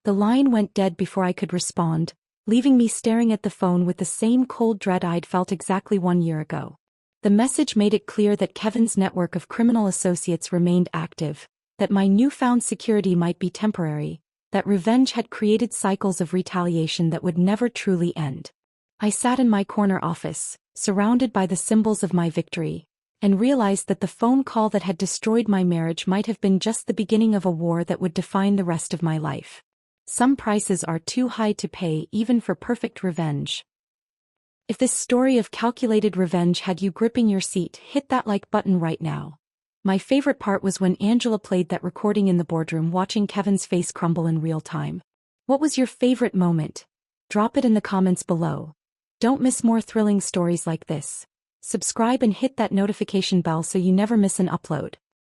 The line went dead before I could respond, leaving me staring at the phone with the same cold dread I'd felt exactly 1 year ago. The message made it clear that Kevin's network of criminal associates remained active, that my newfound security might be temporary, that revenge had created cycles of retaliation that would never truly end. I sat in my corner office, surrounded by the symbols of my victory, and realized that the phone call that had destroyed my marriage might have been just the beginning of a war that would define the rest of my life. Some prices are too high to pay even for perfect revenge. If this story of calculated revenge had you gripping your seat, hit that like button right now. My favorite part was when Angela played that recording in the boardroom, watching Kevin's face crumble in real time. What was your favorite moment? Drop it in the comments below. Don't miss more thrilling stories like this. Subscribe and hit that notification bell so you never miss an upload.